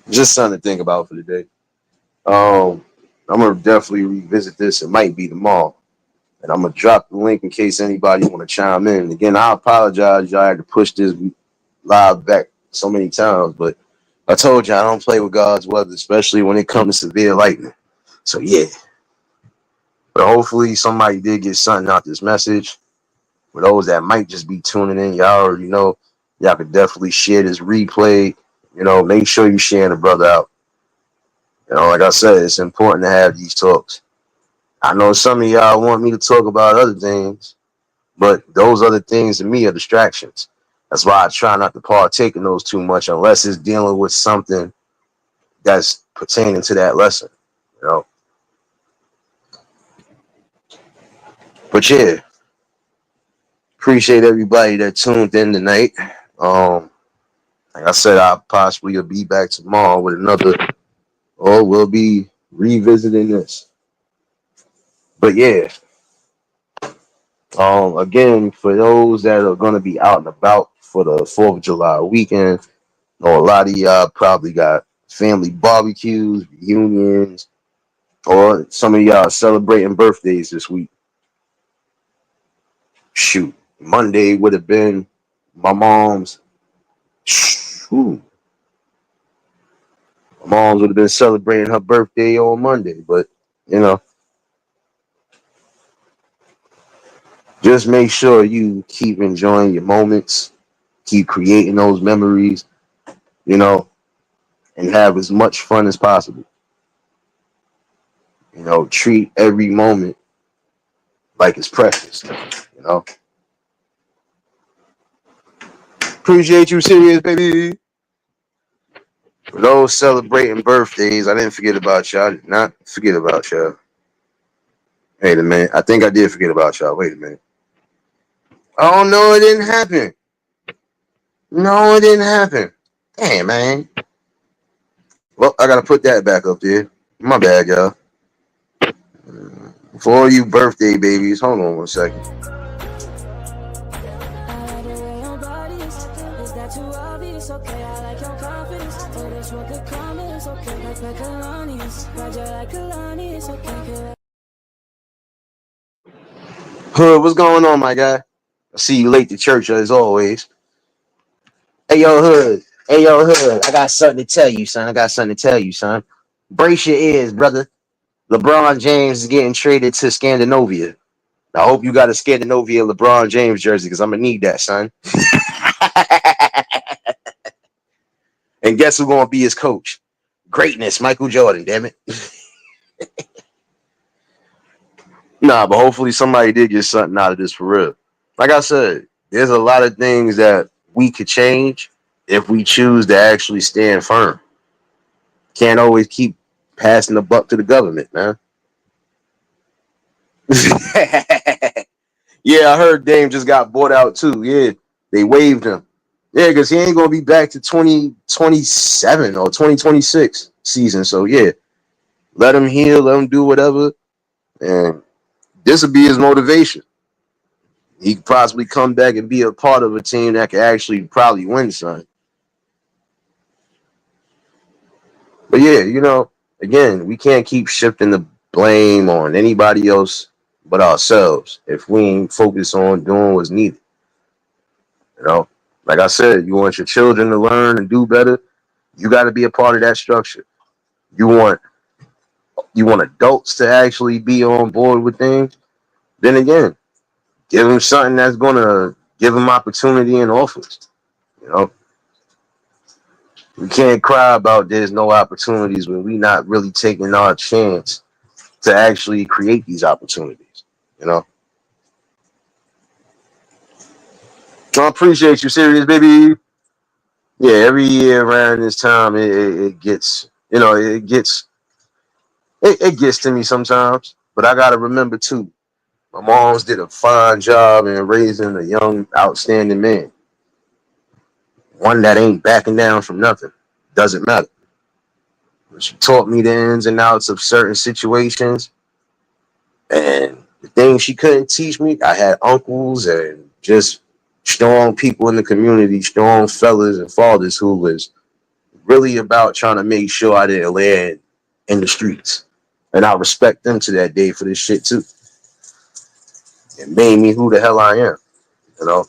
Speaker 1: Just something to think about for the day. I'm gonna definitely revisit this. It might be tomorrow, and I'm gonna drop the link in case anybody want to chime in. Again, I apologize, y'all had to push this live back so many times, but I told you I don't play with God's weather, especially when it comes to severe lightning. So yeah, but hopefully somebody did get something out this message. For those that might just be tuning in, y'all already know. Y'all could definitely share this replay. Make sure you sharing the brother out. Like I said, it's important to have these talks. I know some of y'all want me to talk about other things, but those other things to me are distractions. That's why I try not to partake in those too much unless it's dealing with something that's pertaining to that lesson. You know. But yeah, appreciate everybody that tuned in tonight. Like I said, I'll possibly will be back tomorrow with another, or we'll be revisiting this. But yeah, again, for those that are gonna be out and about for the 4th of July weekend, a lot of y'all probably got family barbecues, reunions, or some of y'all celebrating birthdays this week. Shoot, Monday would have been my mom's. Shoot, my mom's would have been celebrating her birthday on Monday, but you know, just make sure you keep enjoying your moments, keep creating those memories, and have as much fun as possible. Treat every moment like it's precious. You know. Appreciate you, serious baby. For those celebrating birthdays, I didn't forget about y'all. I did not forget about y'all. Wait a minute. I think I did forget about y'all. Wait a minute. Oh, no, it didn't happen. No, it didn't happen. Damn, man. Well, I got to put that back up there. My bad, y'all. For all you birthday babies, hold on 1 second. Hood, what's going on, my guy? I see you late to church as always. Hey, yo, Hood. Hey, yo, Hood. I got something to tell you, son. Brace your ears, brother. LeBron James is getting traded to Scandinavia. I hope you got a Scandinavia LeBron James jersey because I'm going to need that, son. And guess who's going to be his coach? Greatness, Michael Jordan, damn it. Nah, but hopefully somebody did get something out of this for real. Like I said, there's a lot of things that we could change if we choose to actually stand firm. Can't always keep passing the buck to the government, man. Yeah, I heard Dame just got bought out too. Yeah, they waived him. Yeah, because he ain't gonna be back to 2027 or 2026 season. So yeah, let him heal, let him do whatever, and this will be his motivation. He could possibly come back and be a part of a team that could actually probably win something. But yeah, again, we can't keep shifting the blame on anybody else but ourselves if we ain't focused on doing what's needed. Like I said, you want your children to learn and do better, you got to be a part of that structure. You want you want adults to actually be on board with things, then again, give them something that's gonna give them opportunity and offers. You know, we can't cry about there's no opportunities when we not really taking our chance to actually create these opportunities. You know, so I appreciate you, serious baby. Yeah, every year around this time, it gets, you know, it gets to me sometimes. But I gotta remember too, my mom's did a fine job in raising a young, outstanding man, one that ain't backing down from nothing. Doesn't matter. She taught me the ins and outs of certain situations, and the things she couldn't teach me, I had uncles and just strong people in the community, strong fellas and fathers who was really about trying to make sure I didn't land in the streets. And I respect them to that day for this shit too. It made me who the hell I am, you know.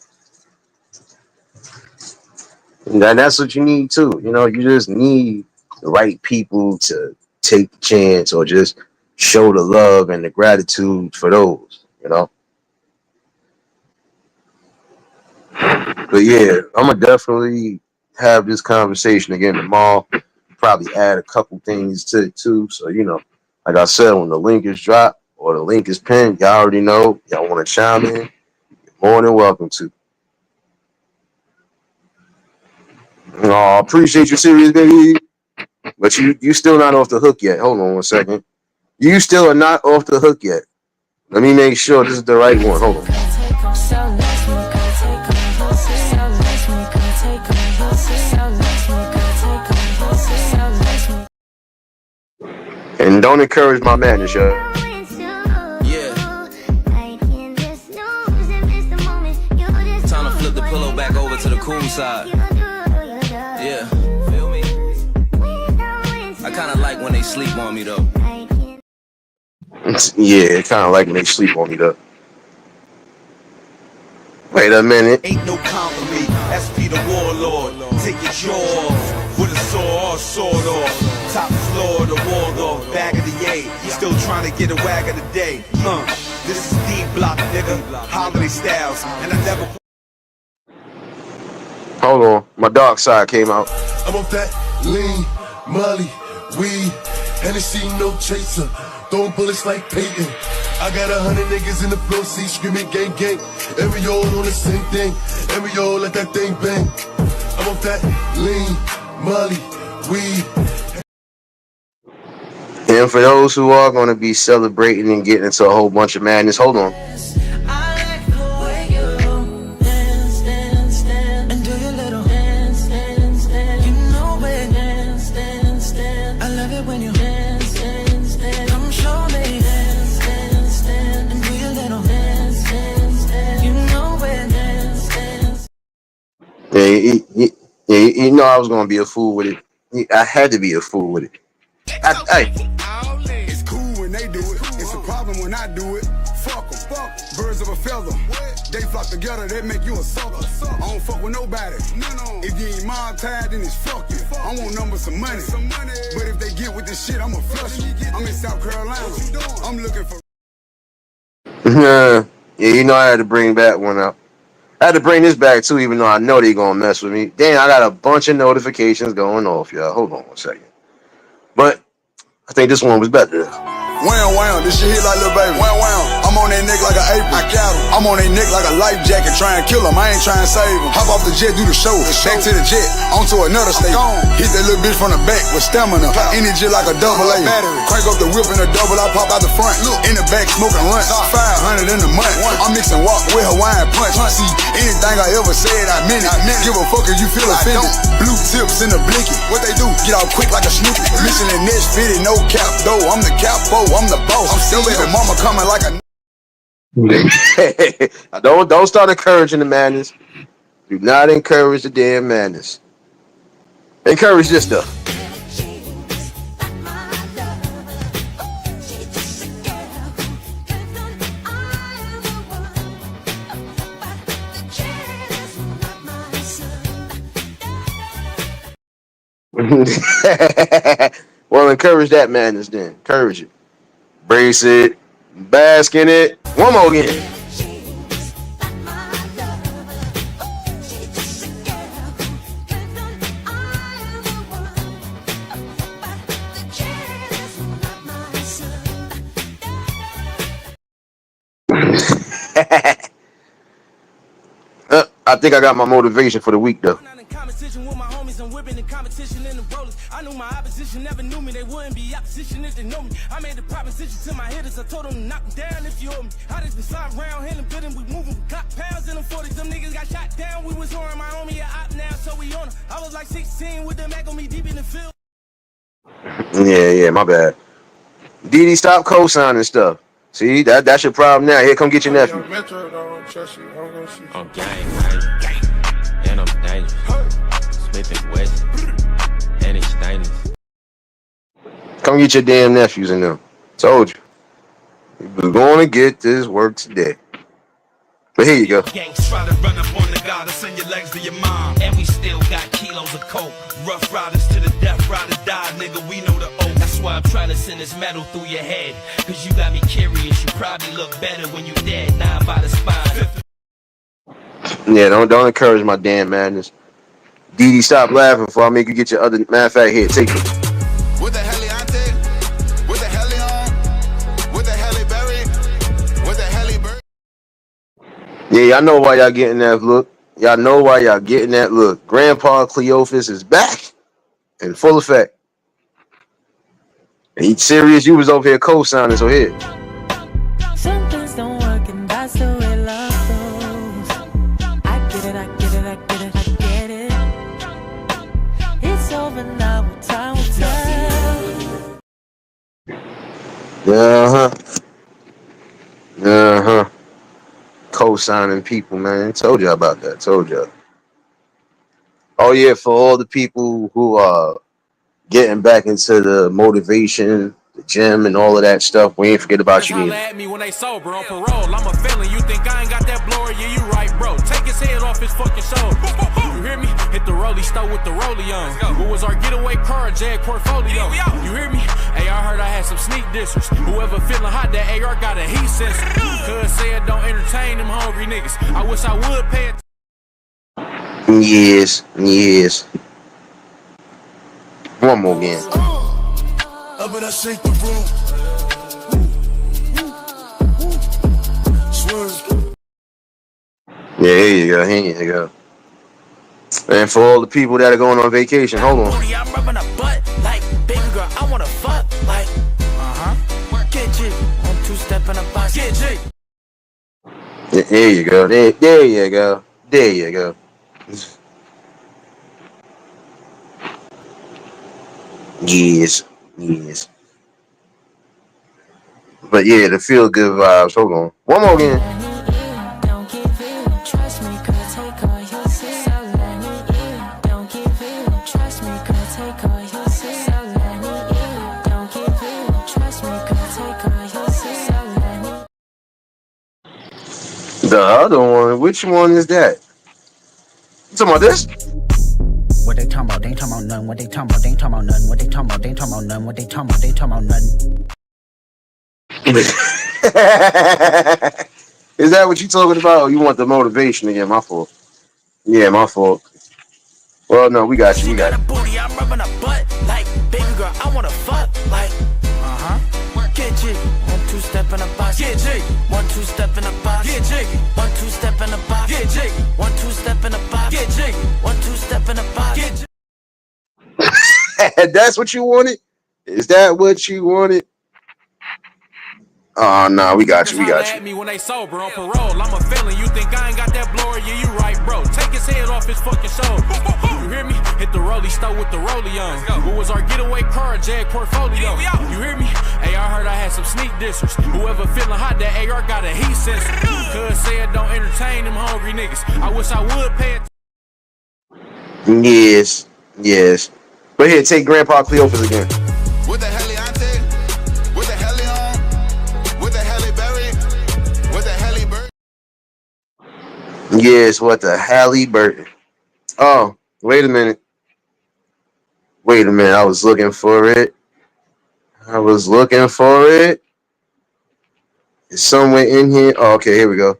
Speaker 1: And that's what you need too. You know, you just need the right people to take the chance or just show the love and the gratitude for those, you know. But yeah, I'm gonna definitely have this conversation again tomorrow. Probably add a couple things to it too. So, you know, like I said, when the link is dropped or the link is pinned, y'all already know. Y'all want to chime in? You're more than welcome to. Oh, appreciate you, serious baby. But you still not off the hook yet. Hold on one second. You still are not off the hook yet. Let me make sure this is the right one. Hold on. And don't encourage my madness, y'all.
Speaker 2: Yeah. Time to flip the pillow back over to the cool side. Yeah. Feel me? I kind of like when they sleep on me, though.
Speaker 1: Yeah, kind of like when they sleep on me, though. Wait a minute.
Speaker 3: Ain't no comp with me. SP the warlord. Take your jaw off with a saw or sword off. Top floor, the wall off. Bag of the yay. Still trying to get a wag of the day. This is D block, nigga. Holiday styles. And I never.
Speaker 1: Hold on. My dark side came out.
Speaker 4: I'm off that lean, molly, weed, Hennessy, no chaser. Throwing bullets like Peyton. I got 100 niggas in the floor seat screaming gang gang. And we all on the same thing. And we all let that thing bang. I'm off that lean, molly, weed.
Speaker 1: And for those who are going to be celebrating and getting into a whole bunch of madness, hold on. You know I was gonna be a fool with it. I had to be a fool with it.
Speaker 5: It's cool when they do it. It's a problem when I do it. Fuck 'em. Birds of a feather. They flock together, they make you a sucker. I don't fuck with nobody. If you ain't mob tied, then it's fuck you. I want numbers some money. But if they get with this shit, I'ma flush you. I'm in South Carolina. I'm looking for.
Speaker 1: Yeah, you know I had to bring that one up. I had to bring this back too, even though I know they gonna mess with me. Damn, I got a bunch of notifications going off, y'all. Hold on one second. But I think this one was better.
Speaker 5: Wham, this shit hit like Lil Baby. Wham, I'm on that neck like an apron. I got him. I'm on that neck like a life jacket, trying to kill him. I ain't trying to save him. Hop off the jet, do the show. Back to the jet, onto another state. Hit that little bitch from the back with stamina. In the jet like a double A. Crank up the whip in a double, I pop out the front. In the back, smoking lunch. 500 in the month. I'm mixing walk with Hawaiian punch. See, anything I ever said, I meant it. Give a fuck if you feel offended. Blue tips in the blinky. What they do? Get out quick like a snoopy. Mission and next fitted, no cap though. I'm the capo, I'm the boss. I'm still baby mama coming like a.
Speaker 1: Don't start encouraging the madness. Do not encourage the damn madness. Encourage this stuff. Well, encourage that madness then. Encourage it. Brace it. Bask in it. One more again. I think I got my motivation for the week though.
Speaker 2: I knew my opposition never knew me. They wouldn't be opposition if they know me. I made the proposition to my hitters. I told them to knock them down if you owe me. I just been slide around here and bidding. We moving. We got pounds in them 40s. Them niggas got shot down. We was on my homie a op now, so we on them. I was like 16 with them Mac on me deep in the field.
Speaker 1: Yeah, my bad. DD, stop co-signing stuff. See, that's your problem now. Here, come get your nephew.
Speaker 6: I'm gang, and I'm dangerous. Smith and West, and it's stainless.
Speaker 1: Come get your damn nephews in them. Told you. We're going to get this work today. But here you go.
Speaker 3: Gangs try to run up on the guy to send your legs to your mom. And we still got kilos of coke. Rough riders to the death, ride or die, nigga, we know the oath. That's why I'm trying to send this metal through your head. Cause you got me curious, you probably look better when you dead. Now I'm by the spine.
Speaker 1: Yeah, don't encourage my damn madness. DD, stop laughing before I make you get your other. Matter of fact, here, take it.
Speaker 5: With the heliante, with the helion, with the heliberry, with the helibird.
Speaker 1: Yeah, y'all know why y'all getting that look. Y'all know why y'all getting that look. Grandpa Cleophas is back in full effect. And he's serious. You was over here co-signing, so here.
Speaker 7: Some things don't work, and that's the way love goes. I get it, I get it, I get it, I get it. It's over now, what time will tell. Co-signing people, man. Told y'all about that. Told y'all. Oh yeah, for all the people who are getting back into the motivation, the gym, and all of that stuff, we ain't forget about you
Speaker 2: Holla
Speaker 1: either.
Speaker 2: at me when they sober on parole. I'm a felon. You think I ain't got that blower? Yeah, you right, bro. Take his head off his fucking shoulder. You hear me? Hit the rollie stove with the rollie on. What was our getaway car? Jag portfolio. You hear me? Hey, I heard I had some sneak dissers. Whoever feeling hot, that AR got a heat sensor. Cuz said don't entertain them hungry niggas. I wish I would pay it.
Speaker 1: Yes. One more again.
Speaker 4: Up and I shake the room. Swerve.
Speaker 1: Yeah, here you go. And for all the people that are going on vacation, hold on.
Speaker 2: I'm rubbing a butt like baby girl. I wanna fuck like get G. 1 2 step in a box. Get G.
Speaker 1: There you go. There you go. There you go. Yes. But yeah, the feel good vibes. Hold on. One more again.
Speaker 7: Don't give in, trust me, could take all your sins. So let me in. Don't give in, trust me, could take all your sins. So let me in. Don't give in, trust me, could take all your sins. So let me.
Speaker 1: The other one, which one is that? You talking about this?
Speaker 8: What they talking about? They ain't talking about none. What they talking about? They ain't talking about none. What they talking about? They ain't talking about none. What they talking about? They talking about none.
Speaker 1: Is that what you talking about? Or you want the motivation again? My fault. Yeah, my fault. Well, no, we got you. We got
Speaker 2: a booty, I'm rubbing a butt like baby girl. I wanna fuck like get G. 1 2 step in a box. Get G. 1 2 step in a box. Get G. 1 2 step in a box. Get G. 1 2 step in a box. Get G. 1 2 step in a box. Get G.
Speaker 1: That's what you wanted? Is that what you wanted? Oh, no, we got you.
Speaker 2: At me when they sober on parole. I'm a felon. You think I ain't got that blower? Yeah, you right, bro. Take his head off his fucking shoulder. You hear me? Hit the rollie stove with the rollie on. What was our getaway car? Jag portfolio. You hear me? Hey, I heard I had some sneak dissers. Whoever feeling hot, that AR got a heat sensor. Cuz said don't entertain them hungry niggas. I wish I would pay it.
Speaker 1: Yes. But here, take Grandpa Cleophas again.
Speaker 5: With the heliante, with the helion, with the heliberry, with the helibird.
Speaker 1: Yes, what the Halliburton. Oh, wait a minute. I was looking for it. I was looking for it. It's somewhere in here. Oh, okay, here we go.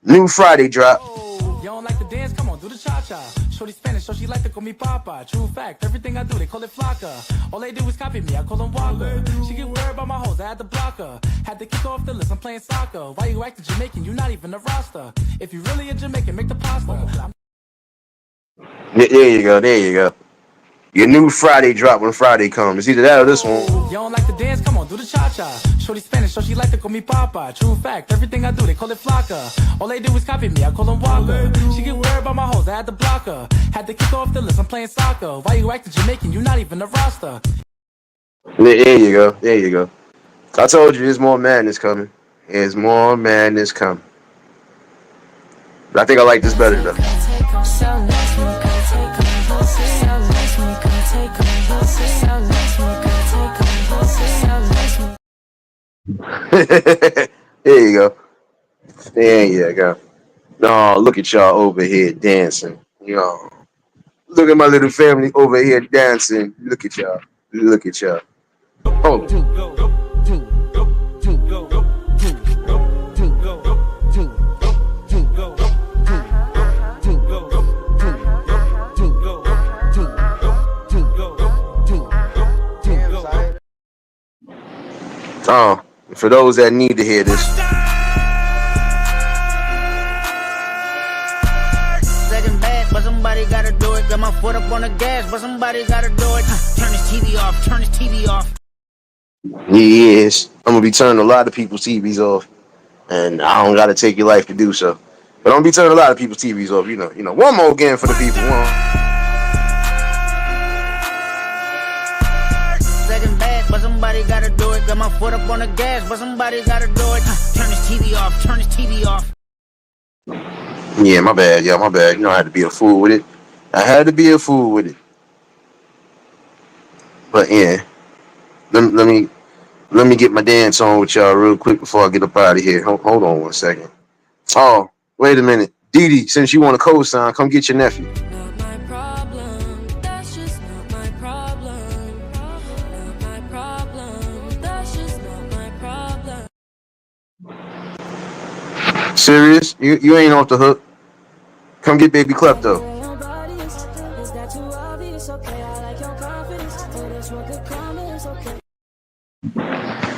Speaker 1: New Friday drop.
Speaker 2: You don't like to dance? Come on, do the cha-cha. Shorty Spanish, so she like to call me Papa. True fact, everything I do, they call it flaca. All they do is copy me, I call them Waka. She get worried about my hoes, I had to block her. Had to kick off the list, I'm playing soccer. Why you acting Jamaican? You not even a roster. If you really a Jamaican, make the pasta.
Speaker 1: There you go. There you go. Your new Friday drop when Friday comes. It's either that or this one.
Speaker 2: You don't like to dance? Come on, do the cha-cha. Shorty Spanish, so she like to call me Papa. True fact, everything I do, they call it flaca. All they do is copy me, I call them Waka. She get worried about my hoes, I had to block her. Had to kick off the list, I'm playing soccer. Why you acting Jamaican? You not even a roster.
Speaker 1: There you go. There you go. I told you there's more madness coming. There's more madness coming. But I think I like this better though. There you go. There you go. No, look at y'all over here dancing. Look at my little family over here dancing. Look at y'all. Look at y'all. Oh. Oh, for those that need to hear this.
Speaker 8: Second bad, but somebody gotta do it. Got my foot up on the gas, but somebody gotta do it. Turn this TV off, turn this TV off.
Speaker 1: Yes, I'm gonna be turning a lot of people's TVs off, and I don't gotta take your life to do so. But I'm gonna be turning a lot of people's TVs off. You know. One more again for the people.
Speaker 8: Second bad, but somebody gotta do it. Got my foot up on the gas, but somebody gotta do it. Turn this TV off, turn this TV off.
Speaker 1: Yeah, my bad. Yeah, my bad. I had to be a fool with it. I had to be a fool with it. But yeah, let me get my dance on with y'all real quick before I get up out of here. Hold on one second. Oh, wait a minute. Dee Dee, since you want a co-sign, come get your nephew.
Speaker 7: Not my problem, that's just not my problem. Not my problem, that's just not my problem.
Speaker 1: Serious? You ain't off the hook. Come get baby Klepto.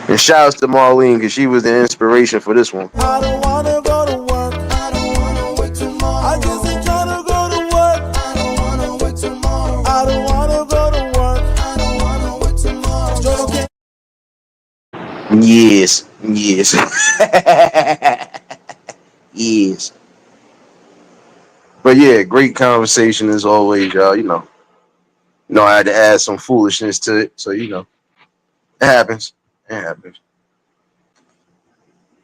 Speaker 1: And shouts to Marlene because she was the inspiration for this one.
Speaker 9: I don't wanna go to work. I don't wanna wait tomorrow. I just ain't tryna go to work. I don't wanna wait tomorrow. I don't wanna go to work. I don't wanna wait tomorrow. Struggle can't.
Speaker 1: Yes. Yes. But yeah, great conversation as always, y'all. I had to add some foolishness to it, so it happens. It happens.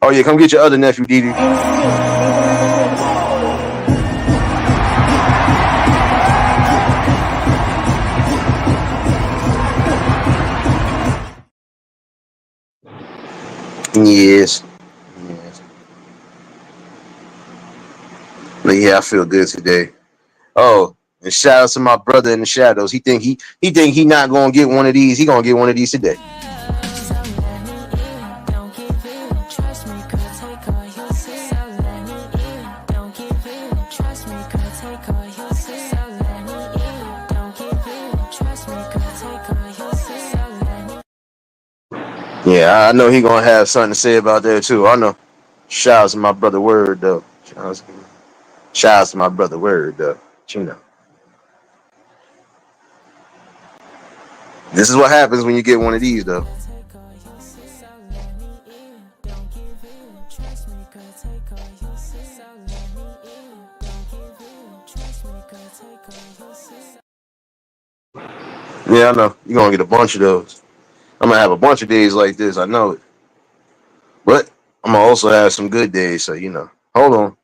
Speaker 1: Oh yeah, come get your other nephew, Dee Dee. Yes. But yeah, I feel good today. Oh, and shout out to my brother in the shadows. He think he not gonna get one of these. He gonna get one of these today. Yeah, I know he gonna have something to say about that too. I know. Shout out to my brother Word though. Shout out to my brother Word though. This is what happens when you get one of these though. Yeah, I know. You're gonna get a bunch of those. I'm gonna have a bunch of days like this, I know it. But I'm gonna also have some good days, so Hold on.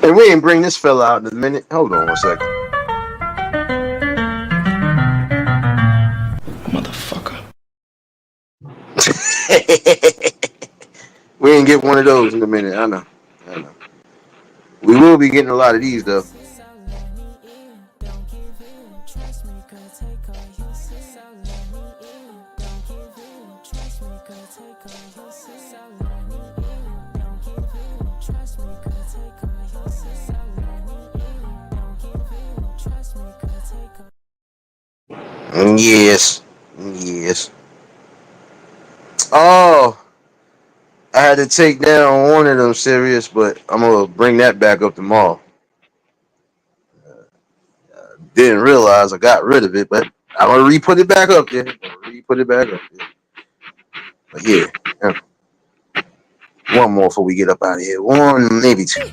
Speaker 1: And we ain't bring this fella out in a minute. Hold on one second.
Speaker 10: Motherfucker.
Speaker 1: get one of those in a minute. I know. We will be getting a lot of these though. Yes. Oh, I had to take down one of them serious, but I'm gonna bring that back up tomorrow. Didn't realize I got rid of it, but I'm gonna re-put it back up there. But yeah, one more before we get up out of here. One, maybe two.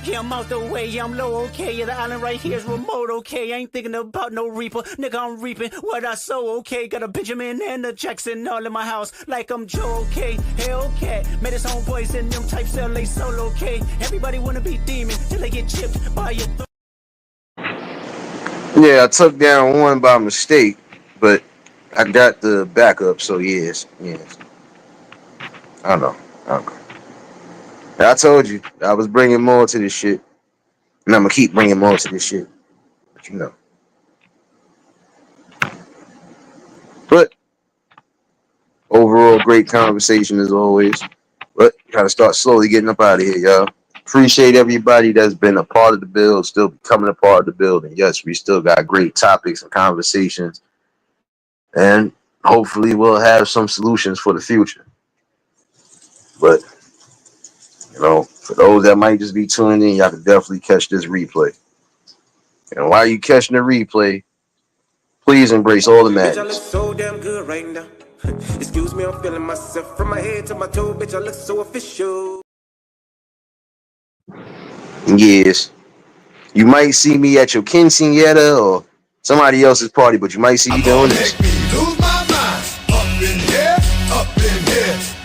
Speaker 8: Yeah, I'm out the way, yeah, I'm low, okay. Yeah, the island right here is remote, okay. I ain't thinking about no reaper, nigga, I'm reaping what I sow, okay. Got a Benjamin and a Jackson all in my house, like I'm Joe, okay. Hellcat, made his own boys and them types LA solo, okay. Everybody wanna be demon till they get chipped by your
Speaker 1: Yeah, I took down one by mistake, but I got the backup, so yes. I know. I told you I was bringing more to this shit, and I'm gonna keep bringing more to this shit. But you know. But overall, great conversation as always. But gotta start slowly getting up out of here, y'all. Appreciate everybody that's been a part of the build, still becoming a part of the build. And yes, we still got great topics and conversations. And hopefully we'll have some solutions for the future. But, you know, for those that might just be tuning in, y'all can definitely catch this replay. And while you catching the replay, please embrace all the
Speaker 10: Bitch, I
Speaker 1: madness.
Speaker 10: look so damn good right now. Excuse me, I'm feeling myself from my head to my toe. Bitch, I look so official.
Speaker 1: Yes. You might see me at your quinceañera or somebody else's party, but you might see me doing this.
Speaker 4: Lose my mind. Up in here.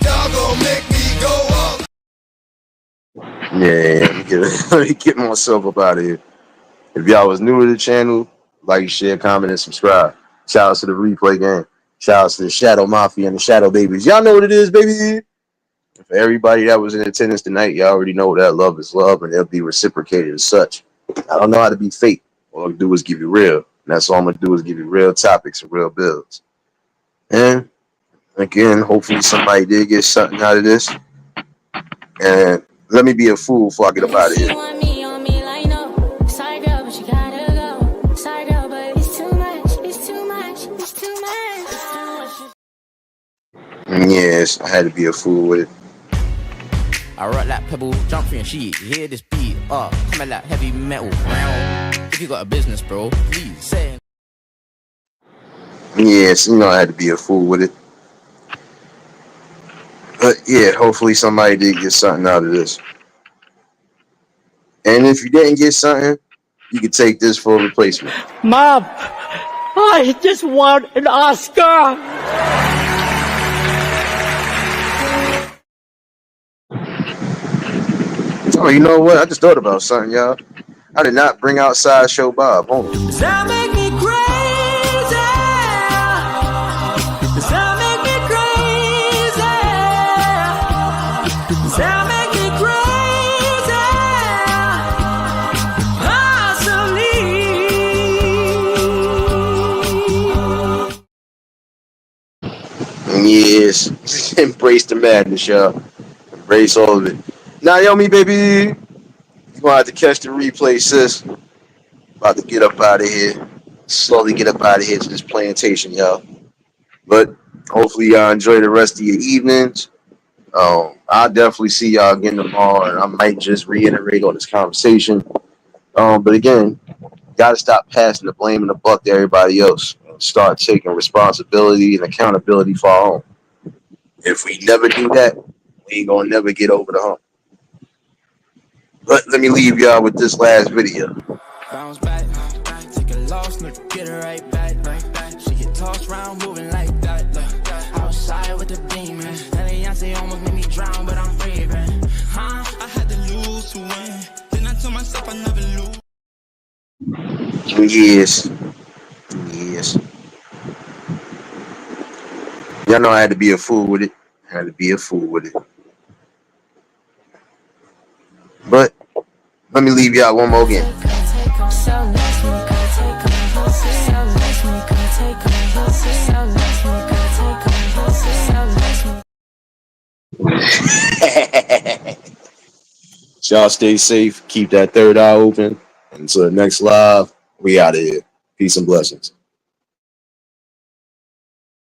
Speaker 4: Y'all gonna make me go up.
Speaker 1: Yeah, let me get myself up out of here. If y'all was new to the channel, like, share, comment, and subscribe. Shout out to the replay game. Shout out to the Shadow Mafia and the Shadow Babies. Y'all know what it is, baby. For everybody that was in attendance tonight, y'all already know that love is love and it'll be reciprocated as such. I don't know how to be fake. All I do is give you real. And that's all I'm going to do is give you real topics and real builds. And again, hopefully somebody did get something out of this. And let me be a fool before I get up out of here. Yes, I had to be a fool with it.
Speaker 6: I rock like pebble, jump through and sheet. You hear this beat, coming like heavy metal. If you got a business, bro, please say it.
Speaker 1: Yes, you know I had to be a fool with it. But yeah, hopefully somebody did get something out of this. And if you didn't get something, you could take this for a replacement.
Speaker 11: Mom, I just want an Oscar.
Speaker 1: Oh, you know what? I just thought about something, y'all. I did not bring out Sideshow Bob. Hold on.
Speaker 9: That make me crazy. That make me crazy. That make me
Speaker 1: crazy. Yes. Embrace the madness, y'all. Embrace all of it. Naomi, baby. You're gonna have to catch the replay, sis. About to get up out of here. Slowly get up out of here to this plantation, y'all. But hopefully y'all enjoy the rest of your evenings. I'll definitely see y'all again tomorrow, and I might just reiterate on this conversation. But again, gotta stop passing the blame and the buck to everybody else and start taking responsibility and accountability for our own. If we never do that, we ain't gonna never get over the hump. But let me leave y'all with this last video.
Speaker 2: Bounce back, take a loss, nigga, get her right back. She get tossed around, moving like that. Outside with the demons, Eliantte almost made me drown, but I'm breathing. I had to lose to win. Then I told myself I never lose.
Speaker 1: Yes. Y'all know I had to be a fool with it. Had to be a fool with it. But let me leave y'all one more game. Y'all stay safe. Keep that third eye open. Until the next live, we out of here. Peace and blessings.